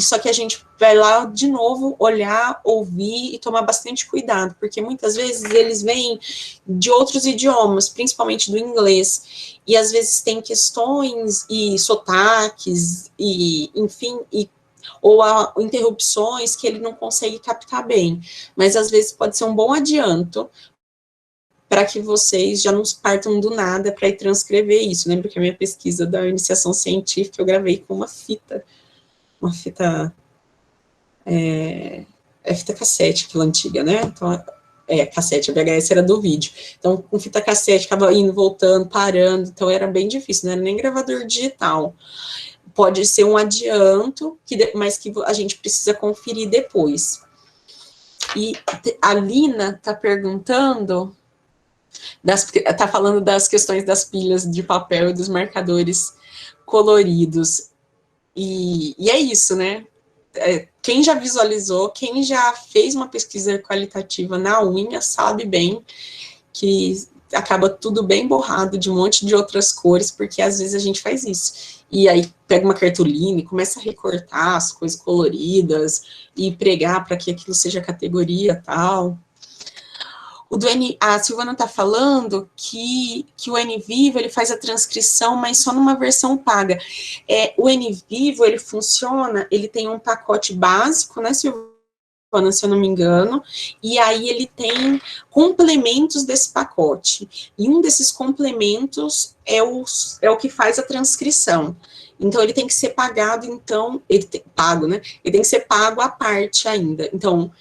só que a gente vai lá de novo olhar, ouvir e tomar bastante cuidado, porque muitas vezes eles vêm de outros idiomas, principalmente do inglês, e às vezes tem questões e sotaques e, enfim, ou interrupções que ele não consegue captar bem, mas às vezes pode ser um bom adianto para que vocês já não partam do nada para ir transcrever isso. Lembro que a minha pesquisa da iniciação científica eu gravei com uma fita fita cassete, aquela antiga, né? Então, cassete, a VHS era do vídeo. Então, com fita cassete, ficava indo, voltando, parando, então era bem difícil, não era nem gravador digital. Pode ser um adianto, mas que a gente precisa conferir depois. E a Lina está perguntando... Está falando das questões das pilhas de papel e dos marcadores coloridos. E é isso, né? Quem já visualizou, quem já fez uma pesquisa qualitativa na unha, sabe bem que acaba tudo bem borrado de um monte de outras cores, porque às vezes a gente faz isso. E aí pega uma cartolina e começa a recortar as coisas coloridas e pregar para que aquilo seja categoria tal. A Silvana está falando que o NVivo ele faz a transcrição, mas só numa versão paga. O NVivo, ele funciona, ele tem um pacote básico, né, Silvana, se eu não me engano, e aí ele tem complementos desse pacote. E um desses complementos é o que faz a transcrição. Então, ele tem que ser pagado, pago, né? Ele tem que ser pago à parte ainda. Então,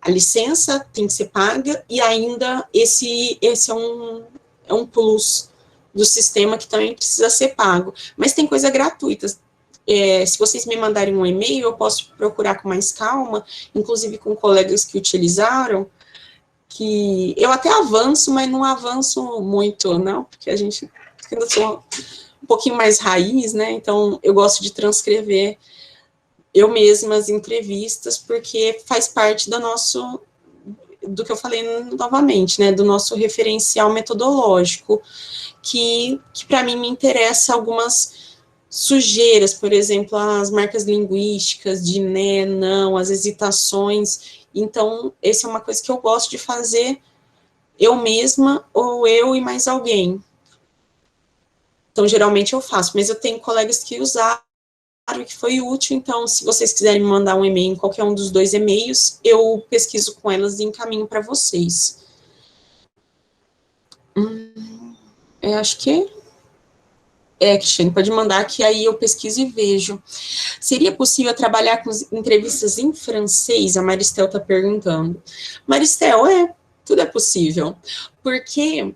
a licença tem que ser paga e ainda esse é um plus do sistema que também precisa ser pago. Mas tem coisa gratuita. Se vocês me mandarem um e-mail, eu posso procurar com mais calma, inclusive com colegas que utilizaram, que eu até avanço, mas não avanço muito, não, porque a gente ainda sou um pouquinho mais raiz, né? Então, eu gosto de transcrever eu mesma as entrevistas, porque faz parte do que eu falei novamente, né, do nosso referencial metodológico, que para mim me interessa algumas sujeiras, por exemplo, as marcas linguísticas de né, não, as hesitações. Então, essa é uma coisa que eu gosto de fazer eu mesma, ou eu e mais alguém. Então, geralmente eu faço, mas eu tenho colegas que usaram, que foi útil, então, se vocês quiserem me mandar um e-mail em qualquer um dos 2 e-mails, eu pesquiso com elas e encaminho para vocês. Acho que Cristiane, pode mandar que aí eu pesquiso e vejo. Seria possível trabalhar com entrevistas em francês? A Maristel está perguntando. Maristel, tudo é possível, porque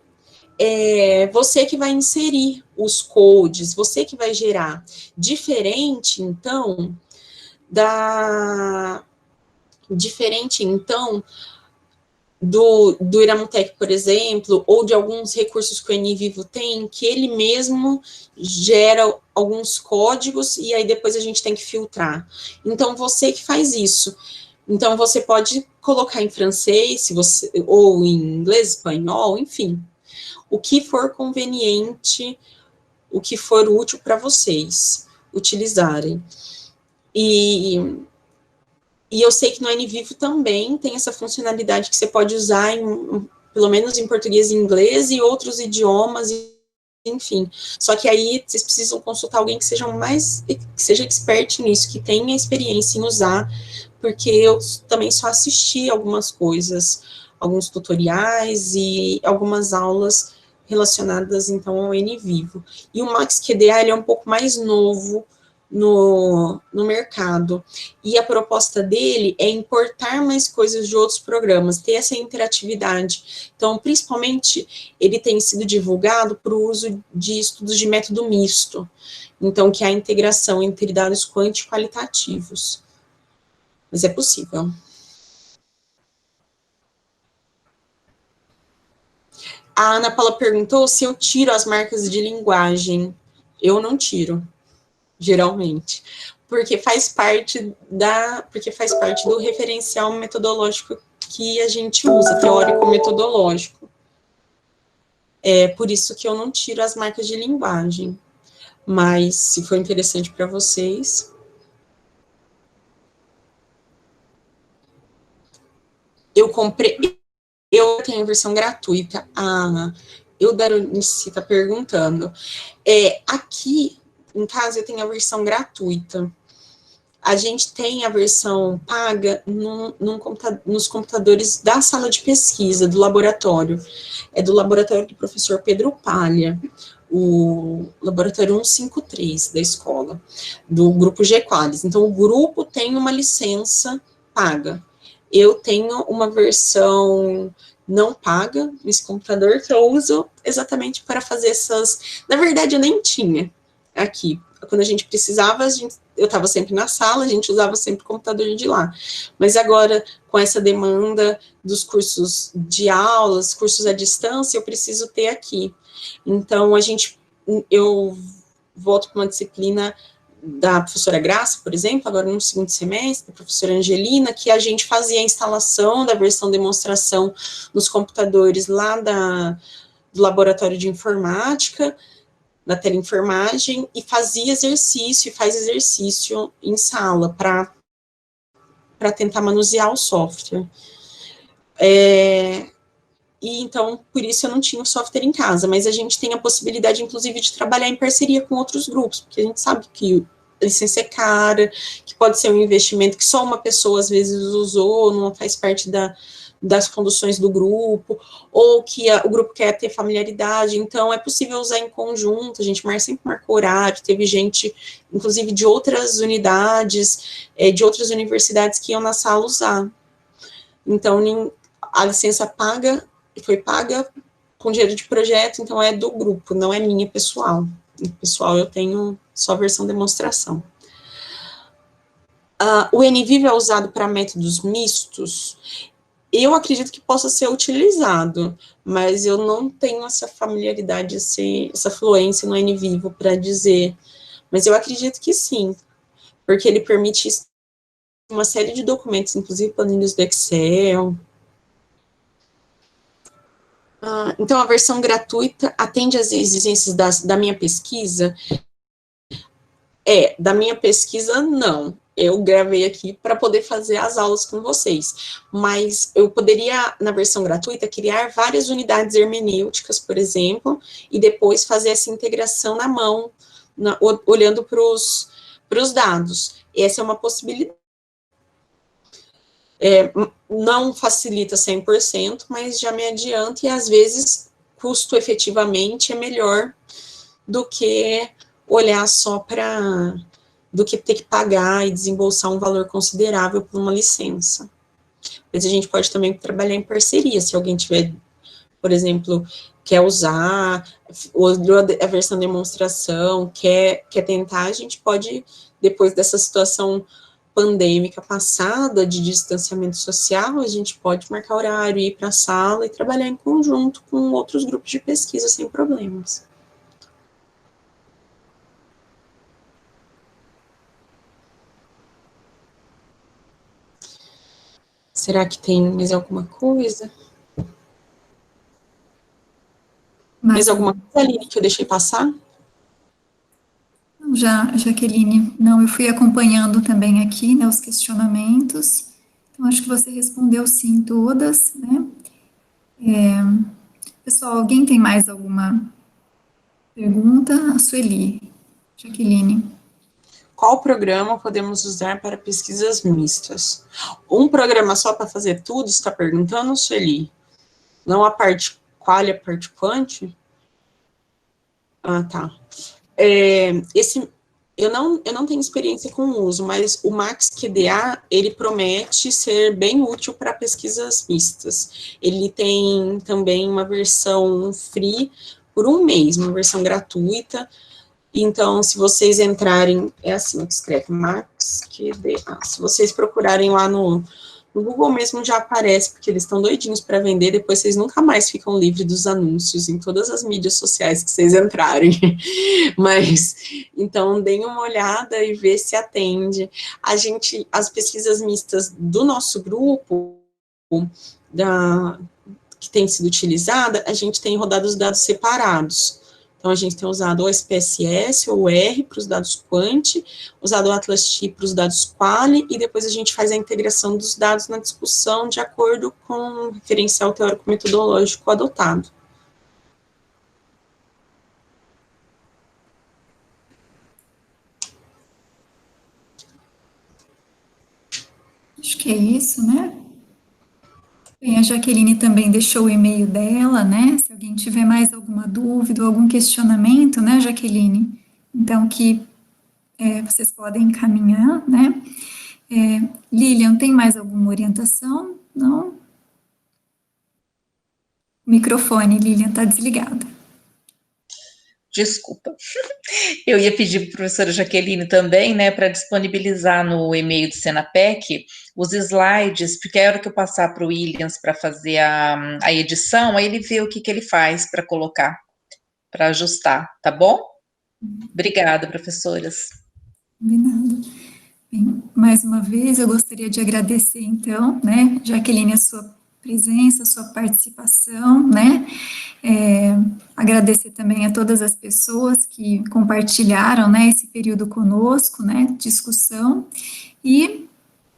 você que vai inserir os codes, você que vai gerar. Diferente, então, do Iramutec, por exemplo, ou de alguns recursos que o NVivo tem, que ele mesmo gera alguns códigos e aí depois a gente tem que filtrar. Então, você que faz isso. Então, você pode colocar em francês, ou em inglês, espanhol, enfim. O que for conveniente, o que for útil para vocês utilizarem. E eu sei que no NVivo também tem essa funcionalidade que você pode usar, pelo menos em português e inglês, e outros idiomas, enfim. Só que aí vocês precisam consultar alguém que seja expert nisso, que tenha experiência em usar, porque eu também só assisti algumas coisas, alguns tutoriais e algumas aulas relacionadas, então, ao NVivo. E o MaxQDA, ele é um pouco mais novo no mercado, e a proposta dele é importar mais coisas de outros programas, ter essa interatividade. Então, principalmente, ele tem sido divulgado para o uso de estudos de método misto, então, que é a integração entre dados quant e qualitativos. Mas é possível. A Ana Paula perguntou se eu tiro as marcas de linguagem. Eu não tiro, geralmente, porque faz parte do referencial metodológico que a gente usa, teórico-metodológico. É por isso que eu não tiro as marcas de linguagem. Mas, se for interessante para vocês... Eu comprei... Eu tenho a versão gratuita. A Eudaronice está perguntando. Aqui, em casa, eu tenho a versão gratuita. A gente tem a versão paga nos computadores da sala de pesquisa, do laboratório. É do laboratório do professor Pedro Palha, o laboratório 153 da escola, do grupo G-Qualis. Então, o grupo tem uma licença paga. Eu tenho uma versão não paga nesse computador que eu uso exatamente para fazer essas... Na verdade, eu nem tinha aqui. Quando a gente precisava, eu estava sempre na sala, a gente usava sempre o computador de lá. Mas agora, com essa demanda dos cursos de aulas, cursos à distância, eu preciso ter aqui. Então, eu volto para uma disciplina da professora Graça, por exemplo, agora no segundo semestre, da professora Angelina, que a gente fazia a instalação da versão demonstração nos computadores lá do laboratório de informática, na teleenfermagem, e faz exercício em sala para tentar manusear o software. E então, por isso eu não tinha o software em casa, mas a gente tem a possibilidade, inclusive, de trabalhar em parceria com outros grupos, porque a gente sabe que a licença é cara, que pode ser um investimento que só uma pessoa, às vezes, usou, não faz parte das conduções do grupo, ou que o grupo quer ter familiaridade, então é possível usar em conjunto, a gente sempre marcou horário, teve gente, inclusive, de outras unidades, de outras universidades que iam na sala usar. Então, a licença foi paga com dinheiro de projeto, então é do grupo, não é minha pessoal. Pessoal, eu tenho só a versão demonstração. O NVivo é usado para métodos mistos? Eu acredito que possa ser utilizado, mas eu não tenho essa familiaridade, essa fluência no NVivo para dizer, mas eu acredito que sim, porque ele permite uma série de documentos, inclusive planilhas do Excel. Então, a versão gratuita atende às exigências da minha pesquisa? Da minha pesquisa, não. Eu gravei aqui para poder fazer as aulas com vocês, mas eu poderia, na versão gratuita, criar várias unidades hermenêuticas, por exemplo, e depois fazer essa integração na mão, olhando para os dados. Essa é uma possibilidade. Não facilita 100%, mas já me adianta, e às vezes, custo efetivamente é melhor do que olhar só do que ter que pagar e desembolsar um valor considerável por uma licença. Mas a gente pode também trabalhar em parceria, se alguém tiver, por exemplo, quer usar, olhou a versão demonstração, quer tentar, a gente pode, depois dessa situação pandêmica passada, de distanciamento social, a gente pode marcar horário, ir para a sala e trabalhar em conjunto com outros grupos de pesquisa sem problemas. Será que tem mais alguma coisa? Mais alguma coisa, Aline, que eu deixei passar? Jaqueline, não, eu fui acompanhando também aqui, né, os questionamentos, então acho que você respondeu sim todas, né? Pessoal, alguém tem mais alguma pergunta? A Sueli, Jaqueline. Qual programa podemos usar para pesquisas mistas? Um programa só para fazer tudo, está perguntando, Sueli? Não a parte qual e a parte quant? Tá. Eu não tenho experiência com o uso, mas o MaxQDA, ele promete ser bem útil para pesquisas mistas. Ele tem também uma versão free por um mês, uma versão gratuita. Então, se vocês entrarem, é assim que escreve, MaxQDA. Se vocês procurarem lá no Google mesmo, já aparece, porque eles estão doidinhos para vender, depois vocês nunca mais ficam livres dos anúncios em todas as mídias sociais que vocês entrarem. Mas, então, deem uma olhada e vê se atende. As pesquisas mistas do nosso grupo, que tem sido utilizada, a gente tem rodado os dados separados. Então, a gente tem usado o SPSS ou o R para os dados Quant, usado o Atlas-T para os dados Quali, e depois a gente faz a integração dos dados na discussão de acordo com o referencial teórico-metodológico adotado. Acho que é isso, né? Bem, a Jaqueline também deixou o e-mail dela, né? Se alguém tiver mais alguma dúvida ou algum questionamento, né, Jaqueline? Então, vocês podem encaminhar, né? Lilian, tem mais alguma orientação? Não? O microfone, Lilian, está desligado. Desculpa. Eu ia pedir para a professora Jaqueline também, né, para disponibilizar no e-mail do Senapec os slides, porque a hora que eu passar para o Williams para fazer a edição, aí ele vê o que ele faz para colocar, para ajustar, tá bom? Obrigada, professoras. Combinado. Bem, mais uma vez, eu gostaria de agradecer, então, né, Jaqueline, a sua presença, a sua participação, né, agradecer também a todas as pessoas que compartilharam, né, esse período conosco, né, discussão, e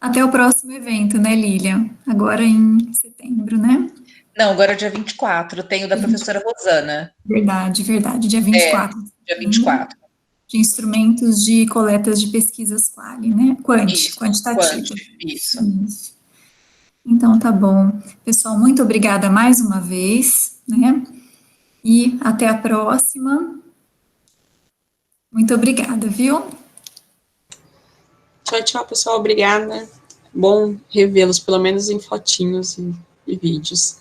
até o próximo evento, né, Lilian, agora em setembro, né? Não, agora é dia 24, tem o da professora Rosana. Verdade, dia 24. Dia 24. De instrumentos de coletas de pesquisas quali, né? Quantitativa. Isso. Então, tá bom. Pessoal, muito obrigada mais uma vez, né? E até a próxima. Muito obrigada, viu? Tchau, tchau, pessoal. Obrigada. Bom revê-los, pelo menos em fotinhos e vídeos.